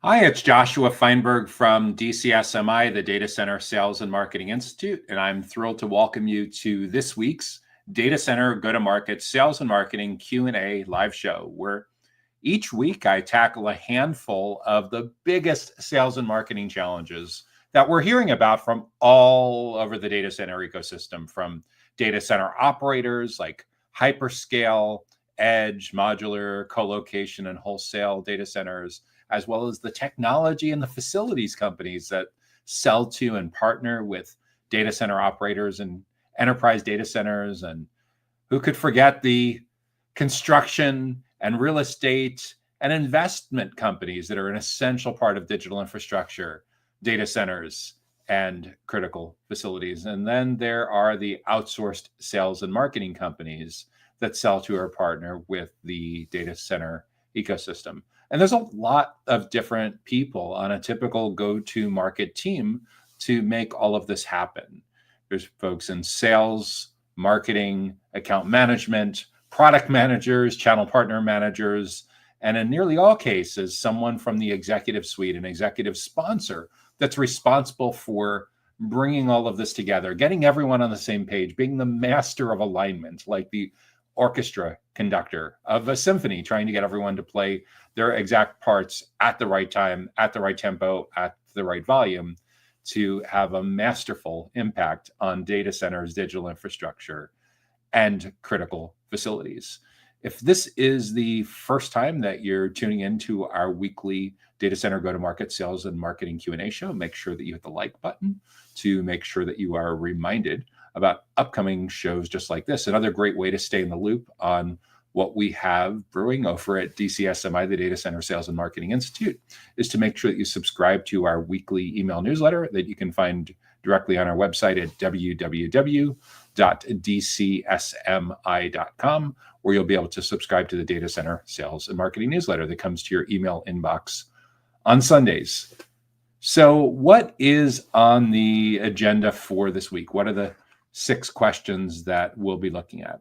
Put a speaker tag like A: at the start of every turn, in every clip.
A: Hi, it's Joshua Feinberg from DCSMI, the Data Center Sales and Marketing Institute, and I'm thrilled to welcome you to this week's Data Center Go-to-Market Sales and Marketing Q&A live show, where each week I tackle a handful of the biggest sales and marketing challenges that we're hearing about from all over the data center ecosystem, from data center operators like hyperscale, edge, modular, co-location, and wholesale data centers, as well as the technology and the facilities companies that sell to and partner with data center operators and enterprise data centers. And who could forget the construction and real estate and investment companies that are an essential part of digital infrastructure, data centers, and critical facilities. And then there are the outsourced sales and marketing companies that sell to or partner with the data center ecosystem. And there's a lot of different people on a typical go-to-market team to make all of this happen. There's folks in sales, marketing, account management, product managers, channel partner managers, and in nearly all cases, someone from the executive suite, an executive sponsor that's responsible for bringing all of this together, getting everyone on the same page, being the master of alignment, like the orchestra conductor of a symphony, trying to get everyone to play their exact parts at the right time, at the right tempo, at the right volume to have a masterful impact on data centers, digital infrastructure, and critical facilities. If this is the first time that you're tuning into our weekly Data Center Go-to-Market Sales and Marketing Q&A show, make sure that you hit the like button to make sure that you are reminded about upcoming shows just like this. Another great way to stay in the loop on what we have brewing over at DCSMI, the Data Center Sales and Marketing Institute, is to make sure that you subscribe to our weekly email newsletter that you can find directly on our website at www.dcsmi.com, where you'll be able to subscribe to the Data Center Sales and Marketing newsletter that comes to your email inbox on Sundays. So what is on the agenda for this week? What are the 6 questions that we'll be looking at?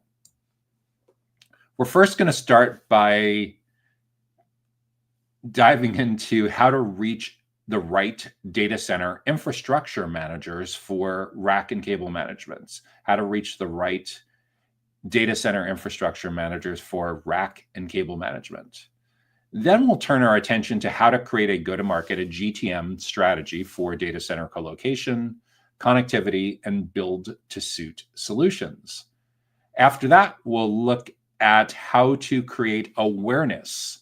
A: We're first going to start by diving into how to reach the right data center infrastructure managers for rack and cable managements, how to reach the right data center infrastructure managers for rack and cable management. Then we'll turn our attention to how to create a go-to-market, a GTM strategy for data center colocation, connectivity, and build-to-suit solutions. After that, we'll look at how to create awareness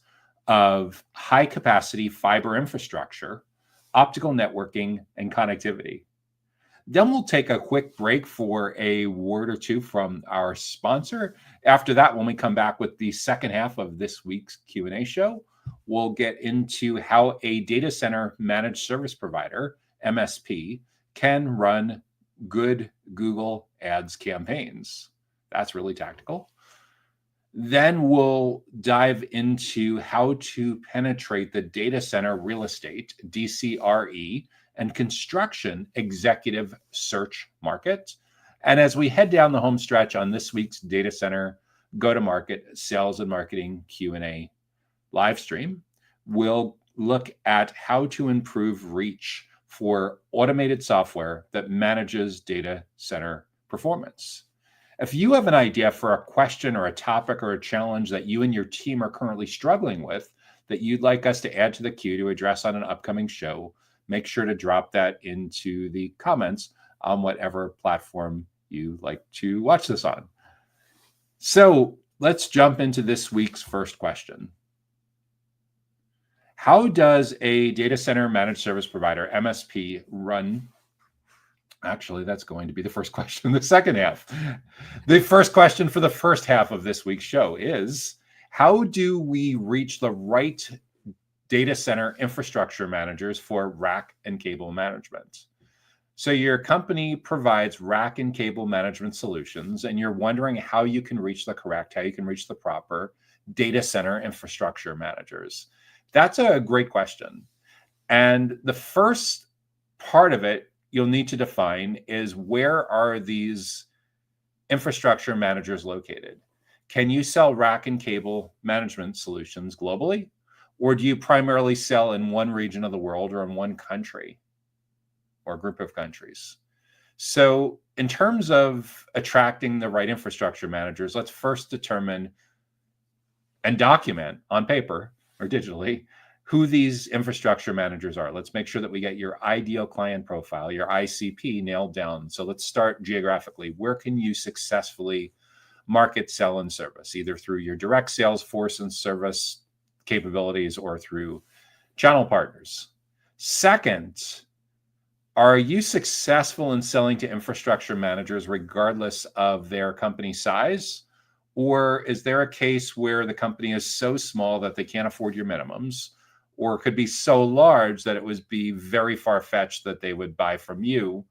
A: of high-capacity fiber infrastructure, optical networking, and connectivity. Then we'll take a quick break for a word or two from our sponsor. After that, when we come back with the second half of this week's Q&A show, we'll get into how a data center managed service provider, MSP, can run good Google Ads campaigns. That's really tactical. Then we'll dive into how to penetrate the data center real estate, DCRE, and construction executive search market. And as we head down the home stretch on this week's Data Center Go-to-Market Sales and Marketing Q&A live stream, we'll look at how to improve reach for automated software that manages data center performance. If you have an idea for a question or a topic or a challenge that you and your team are currently struggling with that you'd like us to add to the queue to address on an upcoming show, make sure to drop that into the comments on whatever platform you like to watch this on. So let's jump into this week's first question. How does a data center managed service provider, MSP, run? Actually, that's going to be the first question in the second half. The first question for the first half of this week's show is, how do we reach the right data center infrastructure managers for rack and cable management? So your company provides rack and cable management solutions, and you're wondering how you can reach the proper data center infrastructure managers. That's a great question. And the first part of it you'll need to define is, where are these infrastructure managers located? Can you sell rack and cable management solutions globally? Or do you primarily sell in one region of the world or in one country or group of countries? So in terms of attracting the right infrastructure managers, let's first determine and document on paper or digitally who these infrastructure managers are. Let's make sure that we get your ideal client profile, your ICP, nailed down. So let's start geographically. Where can you successfully market, sell, and service, either through your direct sales force and service capabilities or through channel partners? Second, are you successful in selling to infrastructure managers regardless of their company size? Or is there a case where the company is so small that they can't afford your minimums, or it could be so large that it would be very far-fetched that they would buy from you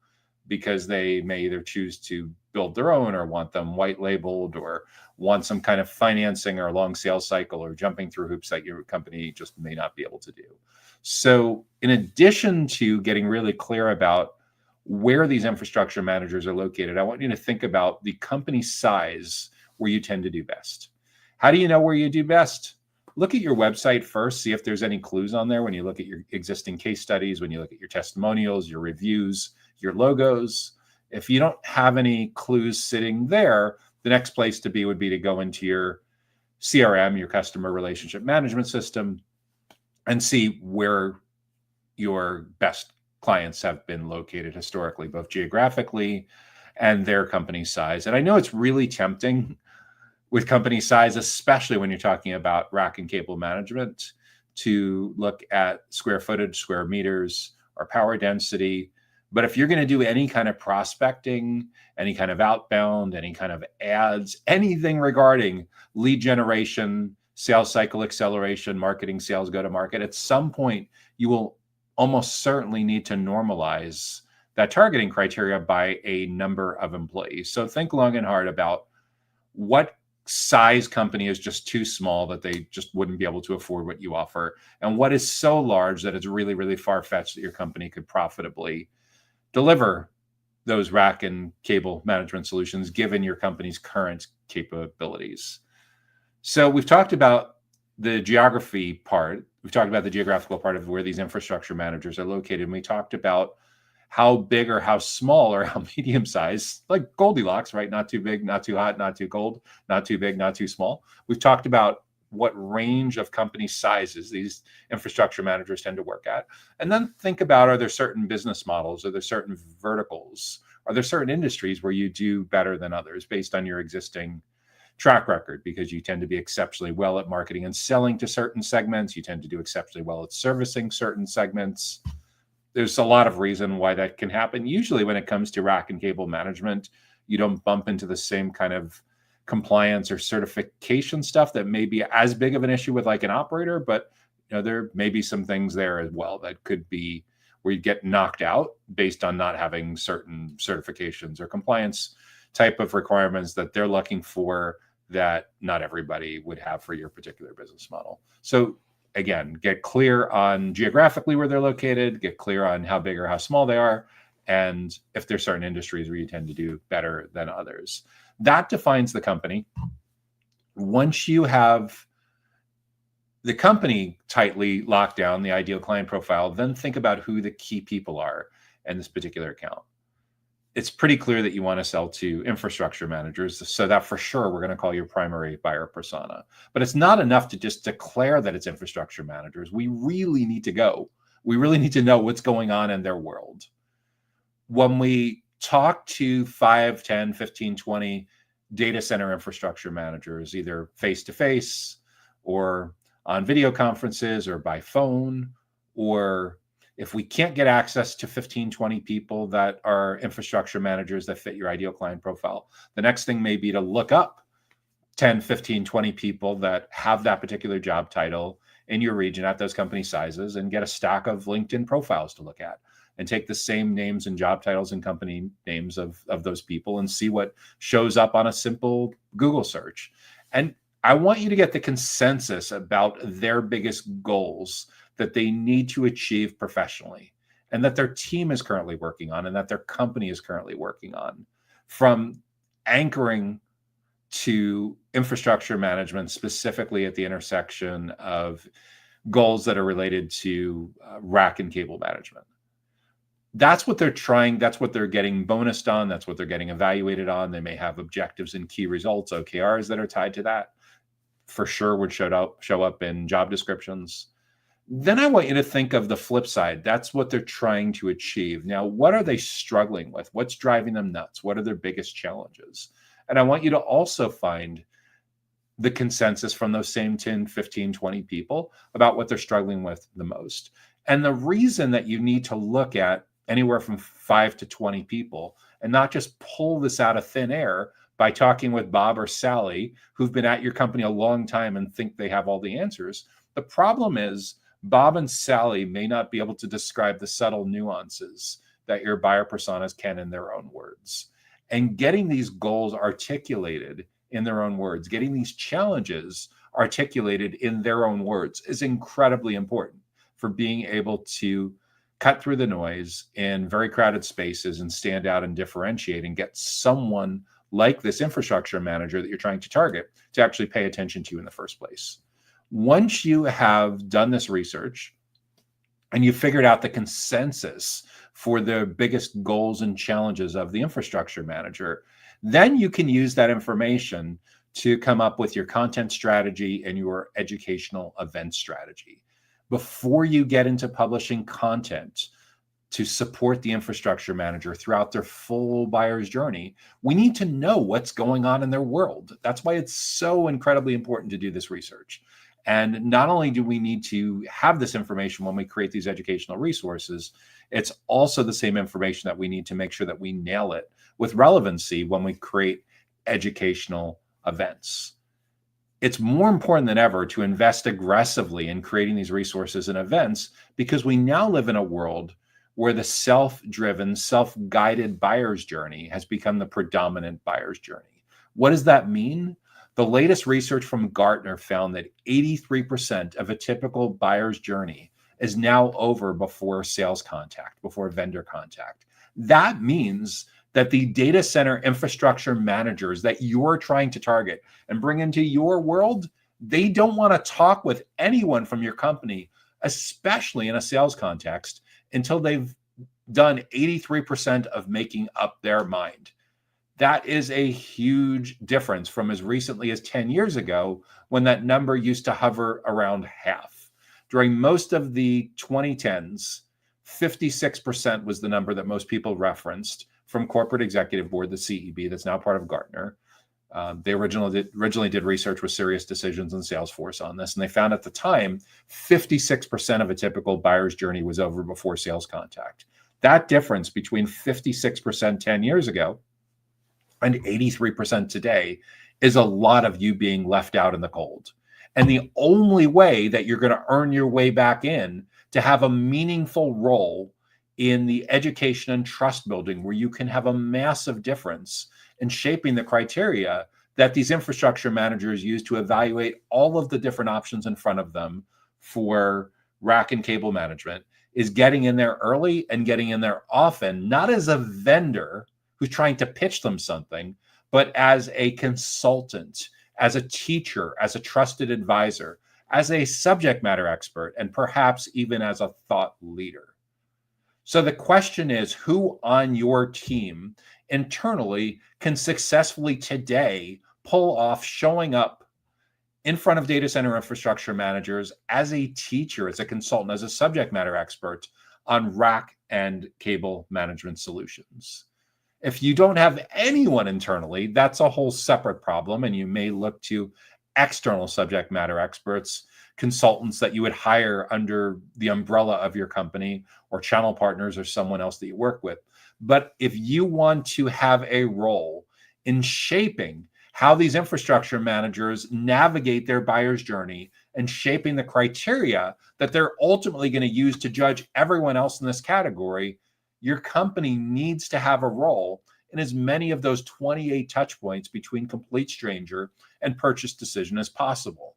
A: because they may either choose to build their own or want them white labeled or want some kind of financing or long sales cycle or jumping through hoops that your company just may not be able to do. So in addition to getting really clear about where these infrastructure managers are located, I want you to think about the company size where you tend to do best. How do you know where you do best? Look at your website first, see if there's any clues on there when you look at your existing case studies, when you look at your testimonials, your reviews, your logos. If you don't have any clues sitting there, the next place to be would be to go into your CRM, your customer relationship management system, and see where your best clients have been located historically, both geographically and their company size. And I know it's really tempting with company size, especially when you're talking about rack and cable management, to look at square footage, square meters, or power density. But if you're going to do any kind of prospecting, any kind of outbound, any kind of ads, anything regarding lead generation, sales cycle acceleration, marketing, sales, go-to-market, at some point, you will almost certainly need to normalize that targeting criteria by a number of employees. So think long and hard about what size company is just too small that they just wouldn't be able to afford what you offer, and what is so large that it's really, really far-fetched that your company could profitably deliver those rack and cable management solutions given your company's current capabilities. So we've talked about the geography part. We've talked about the geographical part of where these infrastructure managers are located. And we talked about how big or how small or how medium size, like Goldilocks, right? Not too big, not too hot, not too cold, not too big, not too small. We've talked about what range of company sizes these infrastructure managers tend to work at. And then think about, are there certain business models? Are there certain verticals? Are there certain industries where you do better than others based on your existing track record? Because you tend to be exceptionally well at marketing and selling to certain segments. You tend to do exceptionally well at servicing certain segments. There's a lot of reason why that can happen. Usually when it comes to rack and cable management, you don't bump into the same kind of compliance or certification stuff that may be as big of an issue with like an operator, but there may be some things there as well that could be where you get knocked out based on not having certain certifications or compliance type of requirements that they're looking for that not everybody would have for your particular business model. So again, get clear on geographically where they're located, get clear on how big or how small they are, and if there's certain industries where you tend to do better than others. That defines the company. Once you have the company tightly locked down, the ideal client profile, then think about who the key people are in this particular account. It's pretty clear that you want to sell to infrastructure managers, so that for sure we're going to call your primary buyer persona. But it's not enough to just declare that it's infrastructure managers. We really need to go. We really need to know what's going on in their world. When we talk to 5, 10, 15, 20 data center infrastructure managers, either face-to-face or on video conferences or by phone, or if we can't get access to 15, 20 people that are infrastructure managers that fit your ideal client profile, the next thing may be to look up 10, 15, 20 people that have that particular job title in your region at those company sizes and get a stack of LinkedIn profiles to look at and take the same names and job titles and company names of those people and see what shows up on a simple Google search. And I want you to get the consensus about their biggest goals that they need to achieve professionally and that their team is currently working on and that their company is currently working on, from anchoring to infrastructure management, specifically at the intersection of goals that are related to rack and cable management. That's what they're trying. That's what they're getting bonused on. That's what they're getting evaluated on. They may have objectives and key results, OKRs, that are tied to that. For sure would show up in job descriptions. Then I want you to think of the flip side. That's what they're trying to achieve. Now, what are they struggling with? What's driving them nuts? What are their biggest challenges? And I want you to also find the consensus from those same 10, 15, 20 people about what they're struggling with the most. And the reason that you need to look at anywhere from 5 to 20 people and not just pull this out of thin air by talking with Bob or Sally, who've been at your company a long time and think they have all the answers. The problem is Bob and Sally may not be able to describe the subtle nuances that your buyer personas can in their own words. And getting these goals articulated in their own words, getting these challenges articulated in their own words is incredibly important for being able to cut through the noise in very crowded spaces and stand out and differentiate and get someone like this infrastructure manager that you're trying to target to actually pay attention to you in the first place. Once you have done this research and you've figured out the consensus for the biggest goals and challenges of the infrastructure manager, then you can use that information to come up with your content strategy and your educational event strategy. Before you get into publishing content to support the infrastructure manager throughout their full buyer's journey, we need to know what's going on in their world. That's why it's so incredibly important to do this research. And not only do we need to have this information when we create these educational resources, it's also the same information that we need to make sure that we nail it with relevancy when we create educational events. It's more important than ever to invest aggressively in creating these resources and events because we now live in a world where the self-driven, self-guided buyer's journey has become the predominant buyer's journey. What does that mean? The latest research from Gartner found that 83% of a typical buyer's journey is now over before sales contact, before vendor contact. That means that the data center infrastructure managers that you're trying to target and bring into your world, they don't want to talk with anyone from your company, especially in a sales context, until they've done 83% of making up their mind. That is a huge difference from as recently as 10 years ago when that number used to hover around half. During most of the 2010s, 56% was the number that most people referenced from Corporate Executive Board, the CEB, that's now part of Gartner. They originally did research with SiriusDecisions and Salesforce on this, and they found at the time 56% of a typical buyer's journey was over before sales contact. That difference between 56% 10 years ago and 83% today is a lot of you being left out in the cold. And the only way that you're going to earn your way back in to have a meaningful role in the education and trust building where you can have a massive difference in shaping the criteria that these infrastructure managers use to evaluate all of the different options in front of them for rack and cable management is getting in there early and getting in there often, not as a vendor who's trying to pitch them something, but as a consultant, as a teacher, as a trusted advisor, as a subject matter expert, and perhaps even as a thought leader. So the question is, who on your team internally can successfully today pull off showing up in front of data center infrastructure managers as a teacher, as a consultant, as a subject matter expert on rack and cable management solutions? If you don't have anyone internally, that's a whole separate problem, and you may look to external subject matter experts, consultants that you would hire under the umbrella of your company, or channel partners, or someone else that you work with. But if you want to have a role in shaping how these infrastructure managers navigate their buyer's journey and shaping the criteria that they're ultimately going to use to judge everyone else in this category, your company needs to have a role in as many of those 28 touch points between complete stranger and purchase decision as possible.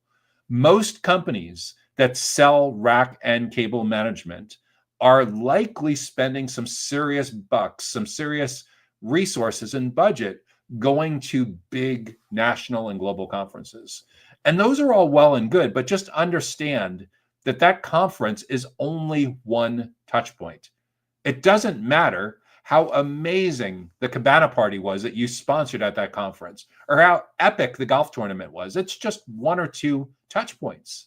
A: Most companies that sell rack and cable management are likely spending some serious bucks, some serious resources and budget going to big national and global conferences. And those are all well and good, but just understand that that conference is only one touch point. It doesn't matter how amazing the Cabana party was that you sponsored at that conference, or how epic the golf tournament was. It's just one or two touch points.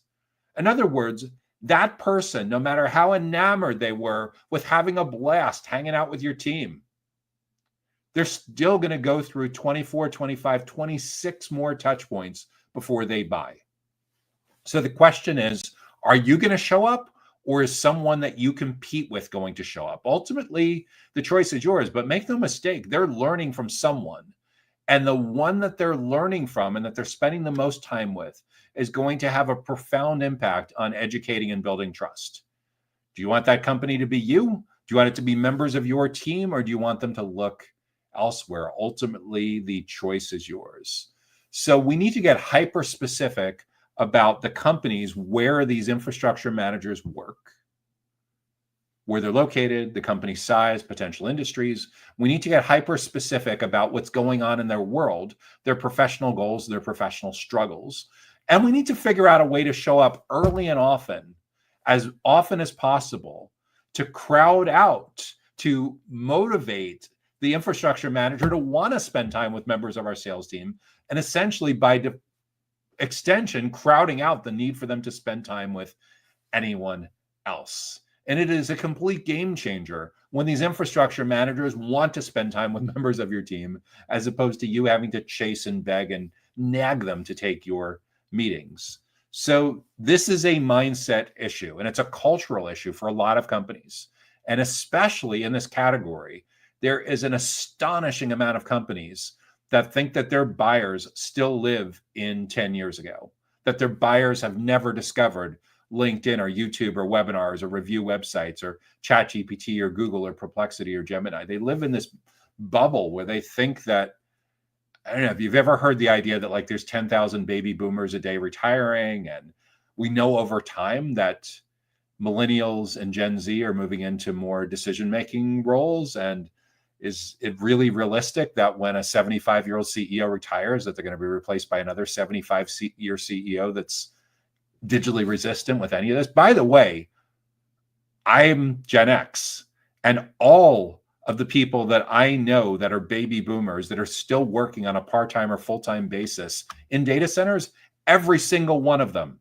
A: In other words, that person, no matter how enamored they were with having a blast hanging out with your team, they're still going to go through 24, 25, 26 more touch points before they buy. So the question is, are you going to show up, or is someone that you compete with going to show up? Ultimately, the choice is yours, but make no mistake, they're learning from someone. And the one that they're learning from and that they're spending the most time with is going to have a profound impact on educating and building trust. Do you want that company to be you? Do you want it to be members of your team, or do you want them to look elsewhere? Ultimately, the choice is yours. So we need to get hyper specific about the companies where these infrastructure managers work, where they're located, the company size, potential industries. We need to get hyper specific about what's going on in their world, their professional goals, their professional struggles. And we need to figure out a way to show up early and often as possible, to crowd out, to motivate the infrastructure manager to want to spend time with members of our sales team, and essentially by extension, crowding out the need for them to spend time with anyone else. And it is a complete game changer when these infrastructure managers want to spend time with members of your team, as opposed to you having to chase and beg and nag them to take your meetings. So this is a mindset issue, and it's a cultural issue for a lot of companies. And especially in this category, there is an astonishing amount of companies that think that their buyers still live in 10 years ago, that their buyers have never discovered LinkedIn or YouTube or webinars or review websites or ChatGPT or Google or Perplexity or Gemini. They live in this bubble where they think that, I don't know if you've ever heard the idea that like there's 10,000 baby boomers a day retiring, and we know over time that millennials and Gen Z are moving into more decision-making roles. And is it really realistic that when a 75-year-old CEO retires, that they're going to be replaced by another 75-year CEO that's digitally resistant with any of this? By the way, I'm Gen X, and all of the people that I know that are baby boomers that are still working on a part-time or full-time basis in data centers, every single one of them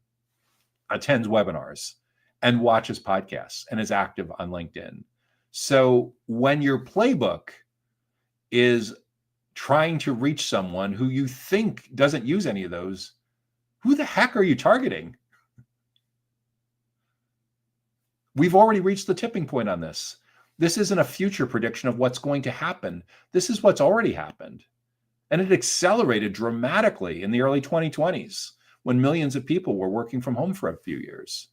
A: attends webinars and watches podcasts and is active on LinkedIn. So when your playbook is trying to reach someone who you think doesn't use any of those, who the heck are you targeting? We've already reached the tipping point on this. This isn't a future prediction of what's going to happen. This is what's already happened. And it accelerated dramatically in the early 2020s when millions of people were working from home for a few years.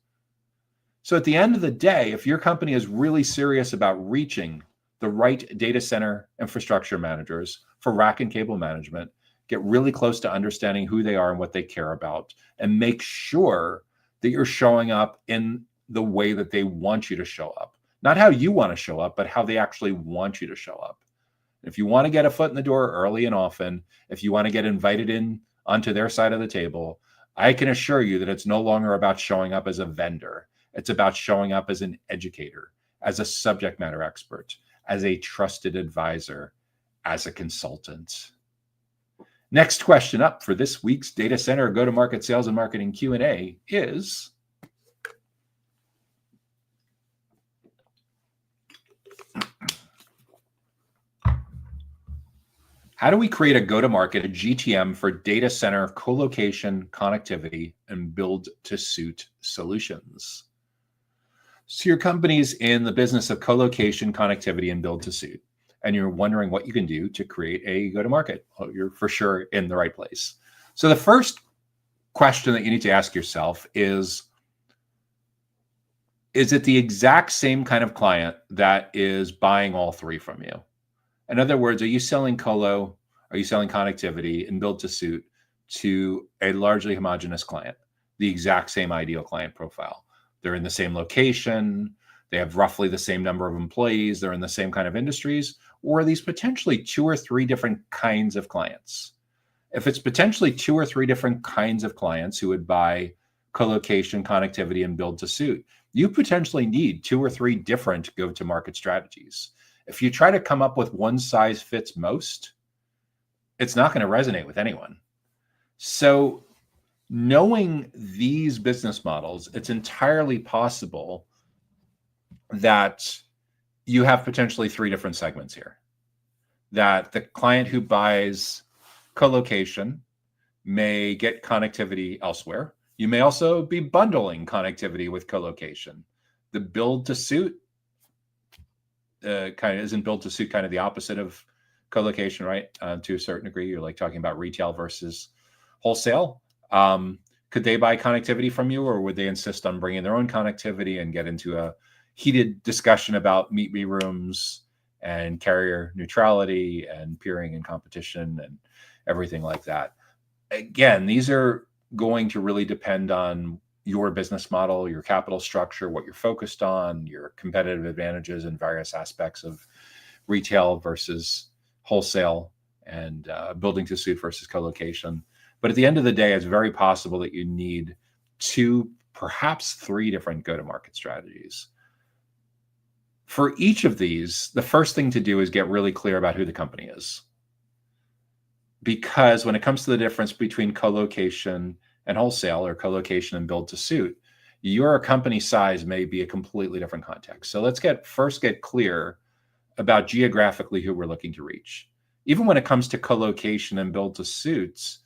A: So at the end of the day, if your company is really serious about reaching the right data center infrastructure managers for rack and cable management, get really close to understanding who they are and what they care about, and make sure that you're showing up in the way that they want you to show up. Not how you want to show up, but how they actually want you to show up. If you want to get a foot in the door early and often, if you want to get invited in onto their side of the table, I can assure you that it's no longer about showing up as a vendor. It's about showing up as an educator, as a subject matter expert, as a trusted advisor, as a consultant. Next question up for this week's Data Center Go-to-Market Sales and Marketing Q&A is, how do we create a go-to-market, a GTM, for data center co-location, connectivity, and build-to-suit solutions? So your company's in the business of co-location, connectivity, and build-to-suit, and you're wondering what you can do to create a go-to-market. Well, you're for sure in the right place. So the first question that you need to ask yourself is it the exact same kind of client that is buying all three from you? In other words, are you selling colo, are you selling connectivity and build to suit to a largely homogeneous client, the exact same ideal client profile? They're in the same location, they have roughly the same number of employees, they're in the same kind of industries, or are these potentially two or three different kinds of clients? If it's potentially two or three different kinds of clients who would buy co-location, connectivity, and build to suit, you potentially need 2 or 3 different go-to-market strategies. If you try to come up with one size fits most, it's not going to resonate with anyone. So knowing these business models, it's entirely possible that you have potentially 3 different segments here. That the client who buys co-location may get connectivity elsewhere. You may also be bundling connectivity with co-location. The build to suit isn't build to suit kind of the opposite of co-location, right? To a certain degree, you're like talking about retail versus wholesale. Could they buy connectivity from you, or would they insist on bringing their own connectivity and get into a heated discussion about meet me rooms and carrier neutrality and peering and competition and everything like that? Again, these are going to really depend on your business model, your capital structure, what you're focused on, your competitive advantages in various aspects of retail versus wholesale, and building to suit versus co-location. But at the end of the day, it's very possible that you need 2, perhaps 3 different go-to-market strategies. For each of these, the first thing to do is get really clear about who the company is. Because when it comes to the difference between co-location and wholesale, or co-location and build to suit, your company size may be a completely different context. So let's first get clear about geographically who we're looking to reach. Even when it comes to co-location and build to suits,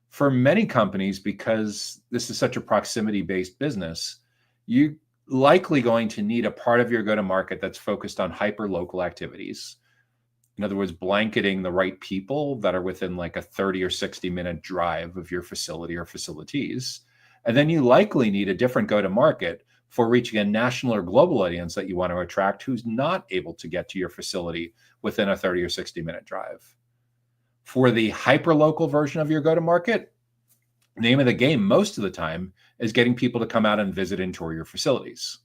A: for many companies, because this is such a proximity-based business, you're likely going to need a part of your go-to-market that's focused on hyper-local activities. In other words, blanketing the right people that are within like a 30 or 60-minute drive of your facility or facilities. And then you likely need a different go-to-market for reaching a national or global audience that you want to attract who's not able to get to your facility within a 30 or 60-minute drive. For the hyper-local version of your go-to-market, name of the game most of the time is getting people to come out and visit and tour your facilities.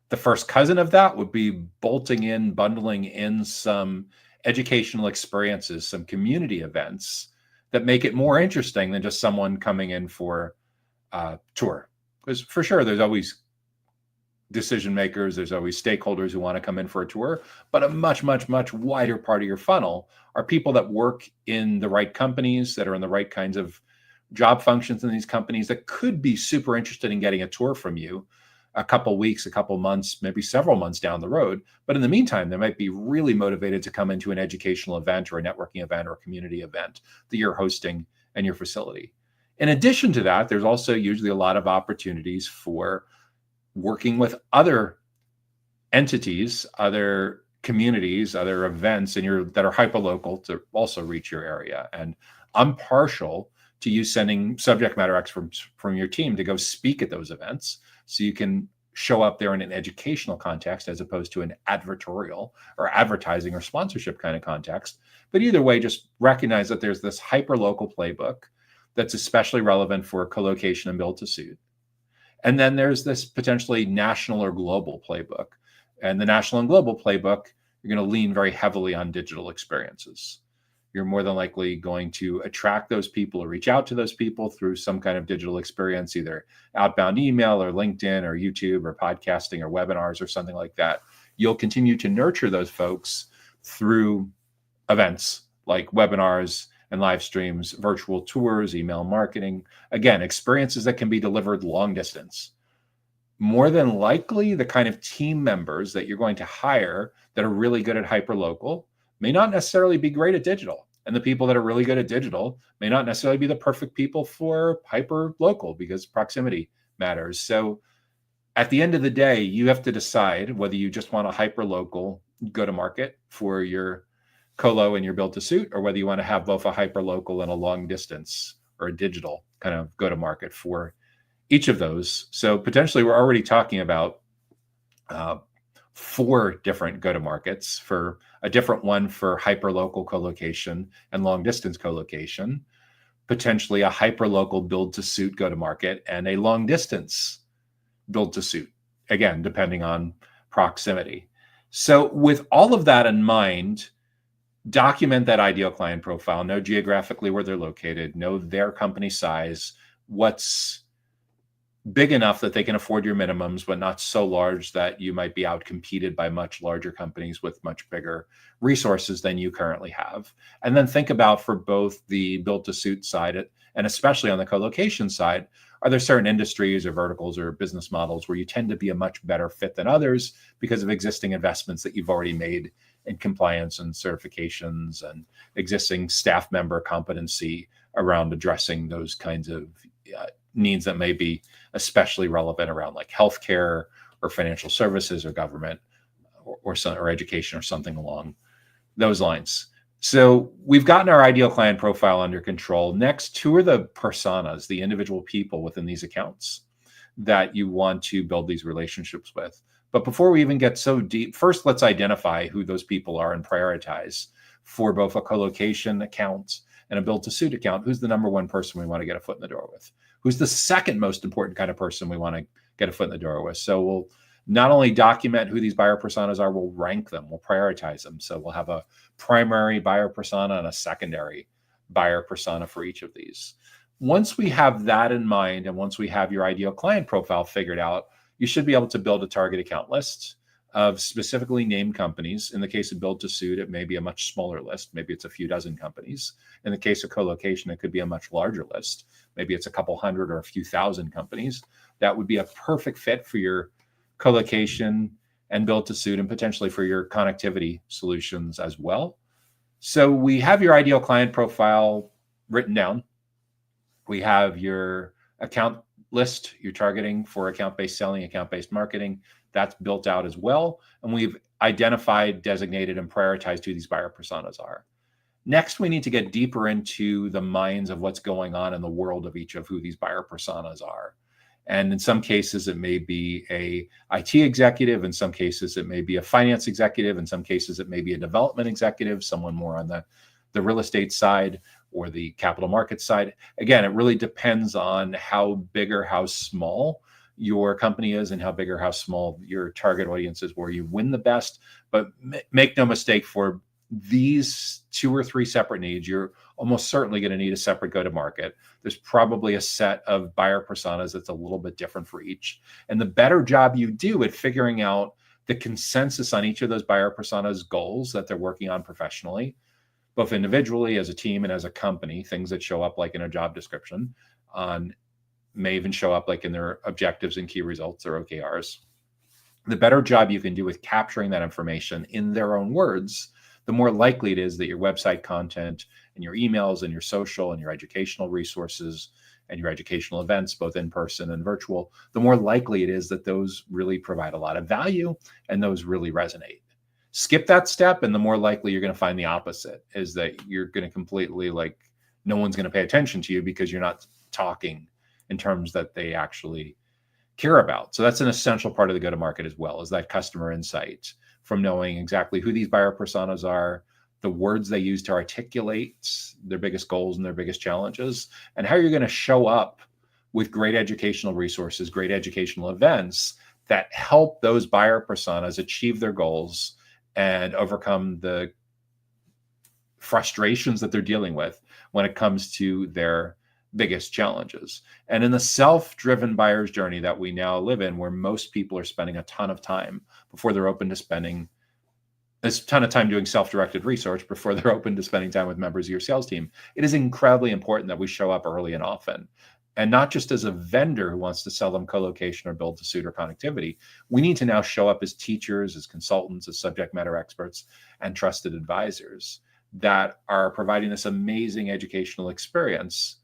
A: The first cousin of that would be bundling in some educational experiences, some community events that make it more interesting than just someone coming in for a tour. Because for sure, there's always decision makers, there's always stakeholders who want to come in for a tour, but a much, much, much wider part of your funnel are people that work in the right companies, that are in the right kinds of job functions in these companies, that could be super interested in getting a tour from you a couple weeks, a couple months, maybe several months down the road. But in the meantime, they might be really motivated to come into an educational event or a networking event or a community event that you're hosting in your facility. In addition to that, there's also usually a lot of opportunities for working with other entities, other communities, other events that are hyperlocal to also reach your area. And I'm partial to you sending subject matter experts from your team to go speak at those events, so you can show up there in an educational context as opposed to an advertorial or advertising or sponsorship kind of context. But either way, just recognize that there's this hyper-local playbook that's especially relevant for co-location and build to suit. And then there's this potentially national or global playbook. And the national and global playbook, you're going to lean very heavily on digital experiences. You're more than likely going to attract those people or reach out to those people through some kind of digital experience, either outbound email or LinkedIn or YouTube or podcasting or webinars or something like that. You'll continue to nurture those folks through events like webinars and live streams, virtual tours, email marketing. Again, experiences that can be delivered long distance. More than likely, the kind of team members that you're going to hire that are really good at hyperlocal may not necessarily be great at digital. And the people that are really good at digital may not necessarily be the perfect people for hyper local, because proximity matters. So at the end of the day, you have to decide whether you just want a hyper local go to market for your colo and your build to suit, or whether you want to have both a hyper local and a long distance or a digital kind of go to market for each of those. So potentially we're already talking about 4 different go-to-markets, for a different one for hyper-local co-location and long-distance co-location, potentially a hyper-local build-to-suit go-to-market, and a long-distance build-to-suit, again, depending on proximity. So with all of that in mind, document that ideal client profile, know geographically where they're located, know their company size, what's big enough that they can afford your minimums, but not so large that you might be outcompeted by much larger companies with much bigger resources than you currently have. And then think about, for both the build to suit side and especially on the co-location side, are there certain industries or verticals or business models where you tend to be a much better fit than others because of existing investments that you've already made in compliance and certifications and existing staff member competency around addressing those kinds of needs that may be especially relevant around like healthcare or financial services or government or education or something along those lines. So we've gotten our ideal client profile under control. Next, who are the personas, the individual people within these accounts that you want to build these relationships with? But before we even get so deep, first let's identify who those people are and prioritize for both a co-location account and a build to suit account. Who's the number one person we want to get a foot in the door with? Who's the second most important kind of person we want to get a foot in the door with? So we'll not only document who these buyer personas are, we'll rank them, we'll prioritize them. So we'll have a primary buyer persona and a secondary buyer persona for each of these. Once we have that in mind, and once we have your ideal client profile figured out, you should be able to build a target account list of specifically named companies. In the case of build to suit, it may be a much smaller list. Maybe it's a few dozen companies. In the case of co-location, it could be a much larger list. Maybe it's a couple hundred or a few thousand companies. That would be a perfect fit for your co-location and build to suit, and potentially for your connectivity solutions as well. So we have your ideal client profile written down. We have your account list you're targeting for account-based selling, account-based marketing. That's built out as well. And we've identified, designated, and prioritized who these buyer personas are. Next, we need to get deeper into the minds of what's going on in the world of each of who these buyer personas are. And in some cases, it may be a IT executive. In some cases, it may be a finance executive. In some cases, it may be a development executive, someone more on the real estate side or the capital markets side. Again, it really depends on how big or how small your company is and how big or how small your target audience is, where you win the best. But make no mistake, for these 2 or 3 separate needs, you're almost certainly going to need a separate go-to-market. There's probably a set of buyer personas that's a little bit different for each. And the better job you do at figuring out the consensus on each of those buyer personas' goals that they're working on professionally, both individually, as a team, and as a company, things that show up like in a job description, may even show up like in their objectives and key results or OKRs. The better job you can do with capturing that information in their own words, the more likely it is that your website content and your emails and your social and your educational resources and your educational events, both in person and virtual, the more likely it is that those really provide a lot of value and those really resonate. Skip that step, and the more likely you're going to find the opposite, is that you're going to completely, like, no one's going to pay attention to you because you're not talking in terms that they actually care about. So that's an essential part of the go-to-market as well, is that customer insight from knowing exactly who these buyer personas are, the words they use to articulate their biggest goals and their biggest challenges, and how you're going to show up with great educational resources, great educational events that help those buyer personas achieve their goals and overcome the frustrations that they're dealing with when it comes to their biggest challenges. And in the self-driven buyer's journey that we now live in, where most people are spending a ton of time before they're open to spending a ton of time doing self-directed research before they're open to spending time with members of your sales team, it is incredibly important that we show up early and often. And not just as a vendor who wants to sell them co-location or build to suit or connectivity. We need to now show up as teachers, as consultants, as subject matter experts, and trusted advisors that are providing this amazing educational experience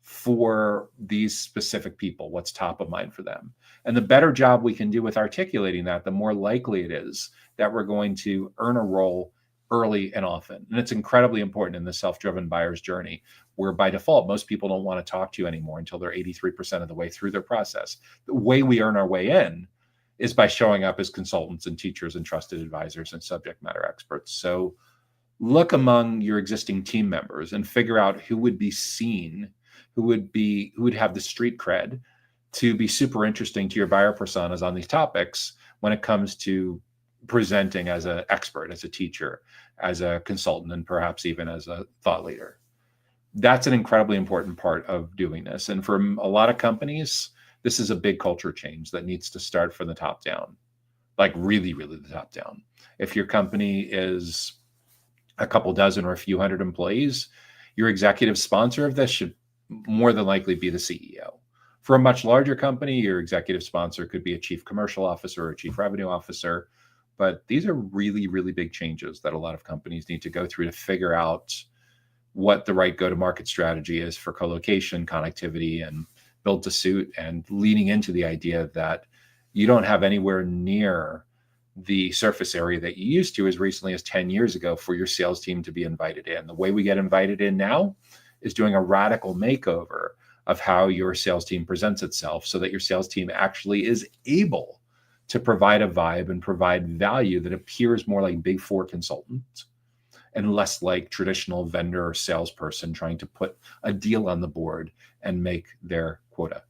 A: for these specific people, what's top of mind for them. And the better job we can do with articulating that, the more likely it is that we're going to earn a role early and often. And it's incredibly important in the self-driven buyer's journey, where by default, most people don't want to talk to you anymore until they're 83% of the way through their process. The way we earn our way in is by showing up as consultants and teachers and trusted advisors and subject matter experts. So look among your existing team members and figure out who would be seen, who would have the street cred to be super interesting to your buyer personas on these topics when it comes to presenting as an expert, as a teacher, as a consultant, and perhaps even as a thought leader. That's an incredibly important part of doing this. And for a lot of companies, This is a big culture change that needs to start from the top down, like really, really the top down. If your company is a couple dozen or a few hundred employees, your executive sponsor of this should more than likely be the CEO. For a much larger company, your executive sponsor could be a chief commercial officer or a chief revenue officer. But these are really, really big changes that a lot of companies need to go through to figure out what the right go-to-market strategy is for co-location, connectivity, and build to suit, and leaning into the idea that you don't have anywhere near the surface area that you used to as recently as 10 years ago for your sales team to be invited in. The way we get invited in now is doing a radical makeover of how your sales team presents itself so that your sales team actually is able to provide a vibe and provide value that appears more like Big Four consultant and less like traditional vendor or salesperson trying to put a deal on the board and make their quota.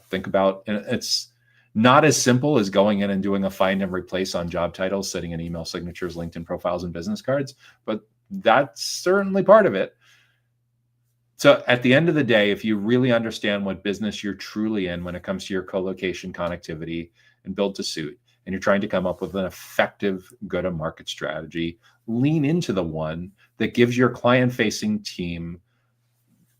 A: Think about, and it's not as simple as going in and doing a find and replace on job titles, setting in email signatures, LinkedIn profiles, and business cards, but that's certainly part of it. So at the end of the day, if you really understand what business you're truly in when it comes to your co-location connectivity and build to suit, and you're trying to come up with an effective go-to-market strategy, lean into the one that gives your client-facing team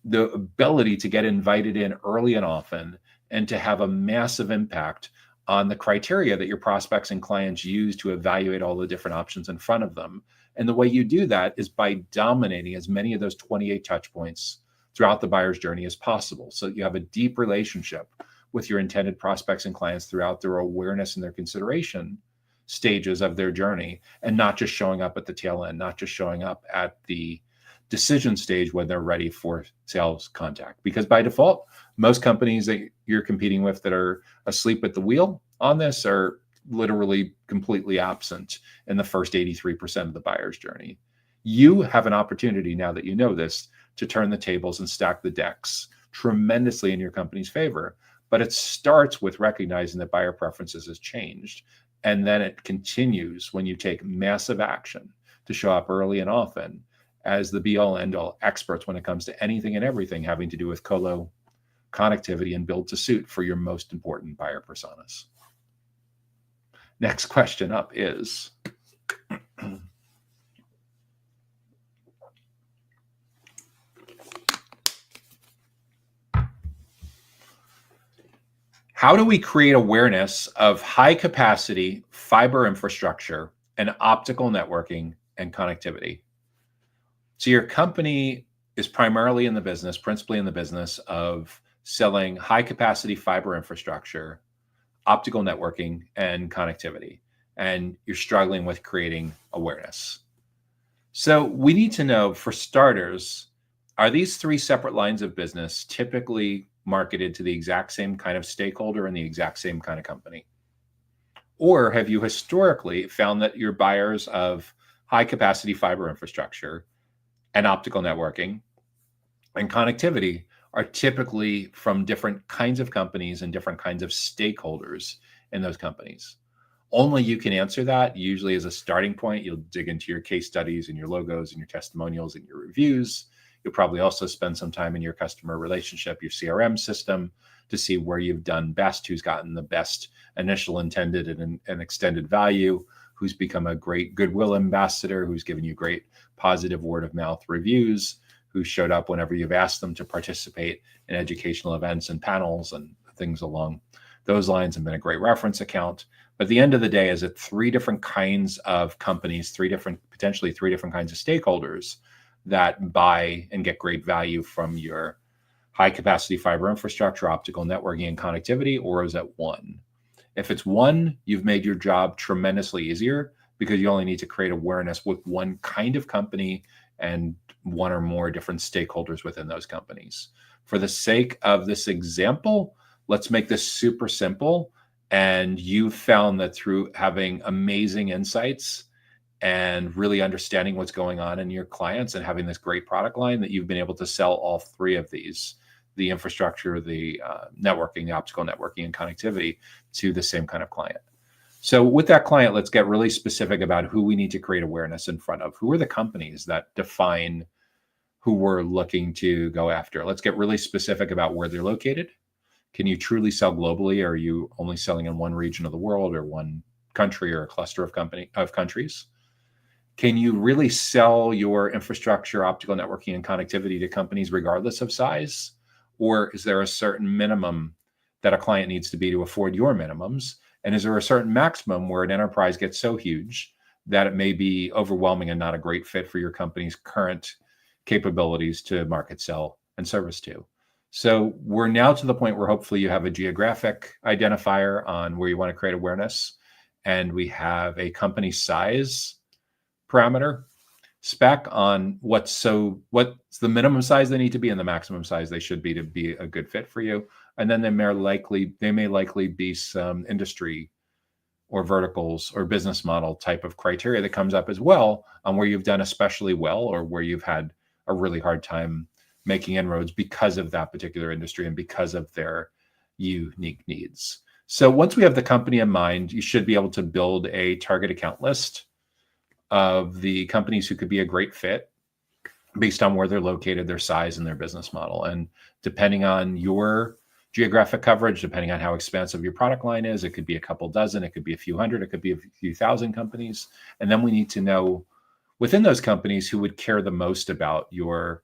A: the ability to get invited in early and often and to have a massive impact on the criteria that your prospects and clients use to evaluate all the different options in front of them. And the way you do that is by dominating as many of those 28 touch points throughout the buyer's journey as possible. So you have a deep relationship with your intended prospects and clients throughout their awareness and their consideration stages of their journey, and not just showing up at the tail end, not just showing up at the decision stage when they're ready for sales contact. Because by default, most companies that you're competing with that are asleep at the wheel on this are literally completely absent in the first 83% of the buyer's journey. You have an opportunity, now that you know this, to turn the tables and stack the decks tremendously in your company's favor. But it starts with recognizing that buyer preferences has changed. And then it continues when you take massive action to show up early and often as the be-all end-all experts when it comes to anything and everything having to do with colo, connectivity, and build to suit for your most important buyer personas. Next question up is, how do we create awareness of high capacity fiber infrastructure and optical networking and connectivity? So your company is principally in the business of selling high capacity fiber infrastructure, optical networking, and connectivity, and you're struggling with creating awareness. So we need to know, for starters, are these three separate lines of business typically marketed to the exact same kind of stakeholder and the exact same kind of company? Or have you historically found that your buyers of high capacity fiber infrastructure and optical networking and connectivity are typically from different kinds of companies and different kinds of stakeholders in those companies? Only you can answer that. Usually as a starting point, you'll dig into your case studies and your logos and your testimonials and your reviews. You'll probably also spend some time in your customer relationship, your CRM system, to see where you've done best, who's gotten the best initial intended and extended value, who's become a great goodwill ambassador, who's given you great positive word of mouth reviews, who showed up whenever you've asked them to participate in educational events and panels and things along those lines, and been a great reference account. But at the end of the day, is it three different kinds of companies, potentially three different kinds of stakeholders that buy and get great value from your high capacity fiber infrastructure, optical networking, and connectivity? Or is it one? If it's one, you've made your job tremendously easier, because you only need to create awareness with one kind of company and one or more different stakeholders within those companies. For the sake of this example, let's make this super simple. And you found that through having amazing insights and really understanding what's going on in your clients and having this great product line, that you've been able to sell all three of these, the infrastructure, the networking, the optical networking, and connectivity, to the same kind of client. So with that client, let's get really specific about who we need to create awareness in front of. Who are the companies that define who we're looking to go after? Let's get really specific about where they're located. Can you truly sell globally? Or are you only selling in one region of the world or one country or a cluster of countries? Can you really sell your infrastructure, optical networking, and connectivity to companies regardless of size? Or is there a certain minimum that a client needs to be to afford your minimums? And is there a certain maximum where an enterprise gets so huge that it may be overwhelming and not a great fit for your company's current capabilities to market, sell, and service to? So we're now to the point where hopefully you have a geographic identifier on where you want to create awareness, and we have a company size parameter spec on what's the minimum size they need to be and the maximum size they should be to be a good fit for you. And then they may likely be some industry or verticals or business model type of criteria that comes up as well on where you've done especially well or where you've had a really hard time making inroads because of that particular industry and because of their unique needs. So once we have the company in mind, you should be able to build a target account list of the companies who could be a great fit based on where they're located, their size, and their business model. And depending on your geographic coverage, depending on how expansive your product line is, it could be a couple dozen, it could be a few hundred, it could be a few thousand companies. And then we need to know within those companies who would care the most about your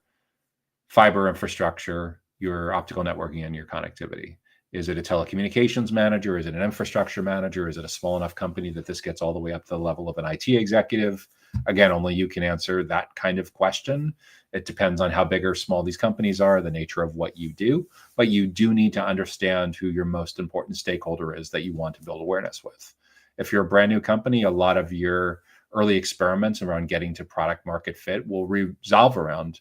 A: fiber infrastructure, your optical networking, and your connectivity. Is it a telecommunications manager? Is it an infrastructure manager? Is it a small enough company that this gets all the way up to the level of an IT executive? Again, only you can answer that kind of question. It depends on how big or small these companies are, the nature of what you do, but you do need to understand who your most important stakeholder is that you want to build awareness with. If you're a brand new company, a lot of your early experiments around getting to product market fit will revolve around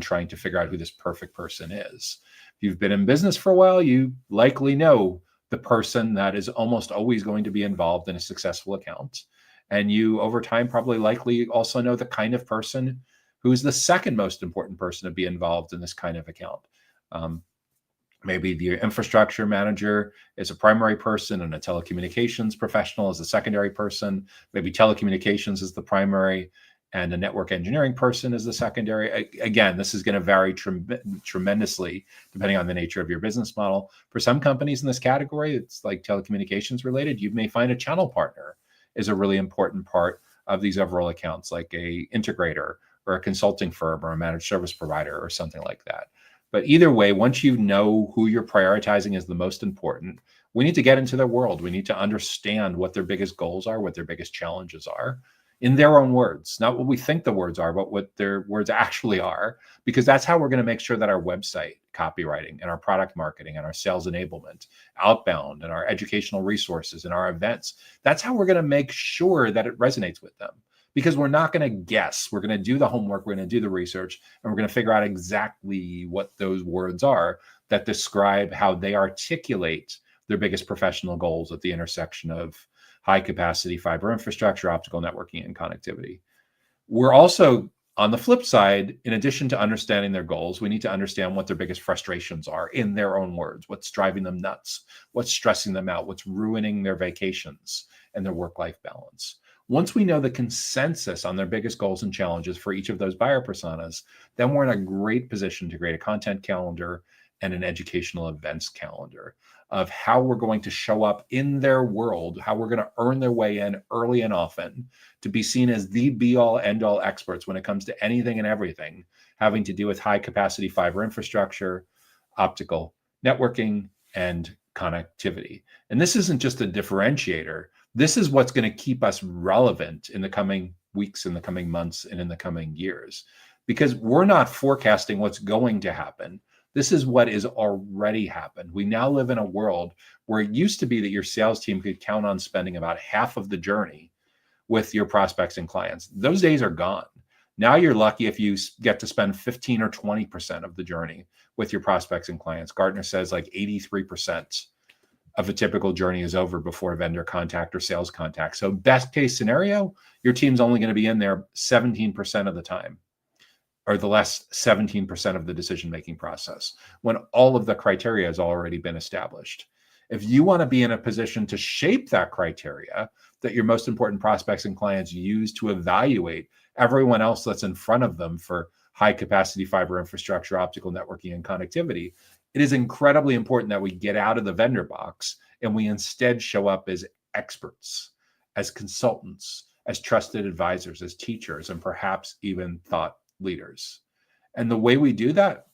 A: trying to figure out who this perfect person is. If you've been in business for a while, you likely know the person that is almost always going to be involved in a successful account. And you, over time, probably likely also know the kind of person who is the second most important person to be involved in this kind of account. Maybe the infrastructure manager is a primary person and a telecommunications professional is a secondary person. Maybe telecommunications is the primary and a network engineering person is the secondary. Again, this is going to vary tremendously depending on the nature of your business model. For some companies in this category, it's like telecommunications related. You may find a channel partner is a really important part of these overall accounts, like a integrator or a consulting firm or a managed service provider or something like that. But either way, once you know who you're prioritizing as the most important, we need to get into their world. We need to understand what their biggest goals are, what their biggest challenges are, in their own words, not what we think the words are, but what their words actually are, because that's how we're going to make sure that our website copywriting and our product marketing and our sales enablement, outbound and our educational resources and our events, that's how we're going to make sure that it resonates with them. Because we're not going to guess. We're going to do the homework, we're going to do the research, and we're going to figure out exactly what those words are that describe how they articulate their biggest professional goals at the intersection of high capacity fiber infrastructure, optical networking, and connectivity. We're also, on the flip side, in addition to understanding their goals, we need to understand what their biggest frustrations are in their own words, what's driving them nuts, what's stressing them out, what's ruining their vacations and their work-life balance. Once we know the consensus on their biggest goals and challenges for each of those buyer personas, then we're in a great position to create a content calendar and an educational events calendar of how we're going to show up in their world, how we're going to earn their way in early and often to be seen as the be-all, end-all experts when it comes to anything and everything having to do with high-capacity fiber infrastructure, optical networking, and connectivity. And this isn't just a differentiator. This is what's going to keep us relevant in the coming weeks, in the coming months, and in the coming years, because we're not forecasting what's going to happen. This is what is already happened. We now live in a world where it used to be that your sales team could count on spending about half of the journey with your prospects and clients. Those days are gone. Now you're lucky if you get to spend 15 or 20% of the journey with your prospects and clients. Gartner says like 83% of a typical journey is over before vendor contact or sales contact. So best case scenario, your team's only going to be in there 17% of the time, or the last 17% of the decision-making process, when all of the criteria has already been established. If you want to be in a position to shape that criteria that your most important prospects and clients use to evaluate everyone else that's in front of them for high capacity fiber infrastructure, optical networking, and connectivity, It is incredibly important that we get out of the vendor box and we instead show up as experts, as consultants, as trusted advisors, as teachers, and perhaps even thought leaders. And the way we do that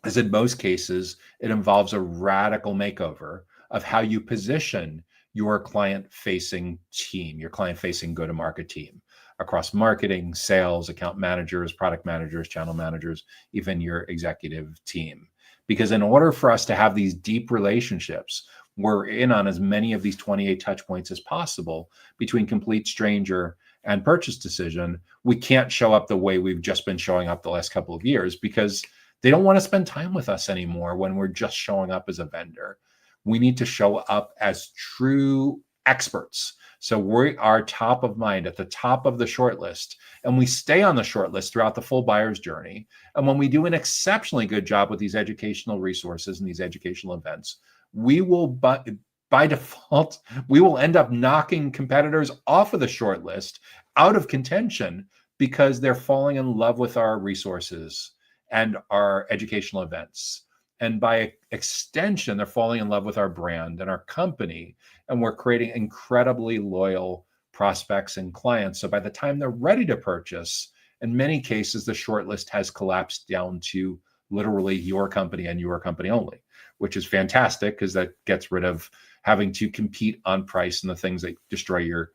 A: is, in most cases, it involves a radical makeover of how you position your client-facing team, your client-facing go-to-market team across marketing, sales, account managers, product managers, channel managers, even your executive team. Because in order for us to have these deep relationships, we're in on as many of these 28 touch points as possible between complete stranger and purchase decision. We can't show up the way we've just been showing up the last couple of years because they don't want to spend time with us anymore when we're just showing up as a vendor. We need to show up as true experts. So we are top of mind at the top of the short list, and we stay on the short list throughout the full buyer's journey. And when we do an exceptionally good job with these educational resources and these educational events, we will, by default, we will end up knocking competitors off of the short list, out of contention, because they're falling in love with our resources and our educational events. And by extension, they're falling in love with our brand and our company. And we're creating incredibly loyal prospects and clients. So by the time they're ready to purchase, in many cases, the shortlist has collapsed down to literally your company and your company only, which is fantastic because that gets rid of having to compete on price and the things that destroy your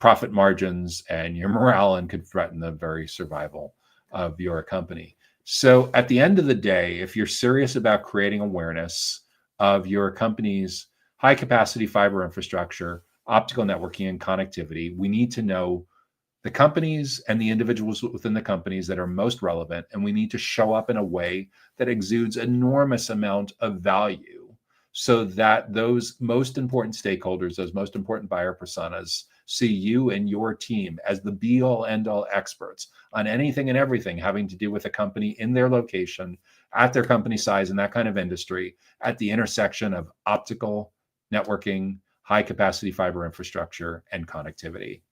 A: profit margins and your morale and could threaten the very survival of your company. So at the end of the day, if you're serious about creating awareness of your company's high capacity fiber infrastructure, optical networking, and connectivity, we need to know the companies and the individuals within the companies that are most relevant. And we need to show up in a way that exudes enormous amount of value so that those most important stakeholders, those most important buyer personas, see you and your team as the be-all, end-all experts on anything and everything having to do with a company in their location, at their company size, in that kind of industry, at the intersection of optical, networking, high-capacity fiber infrastructure, and connectivity.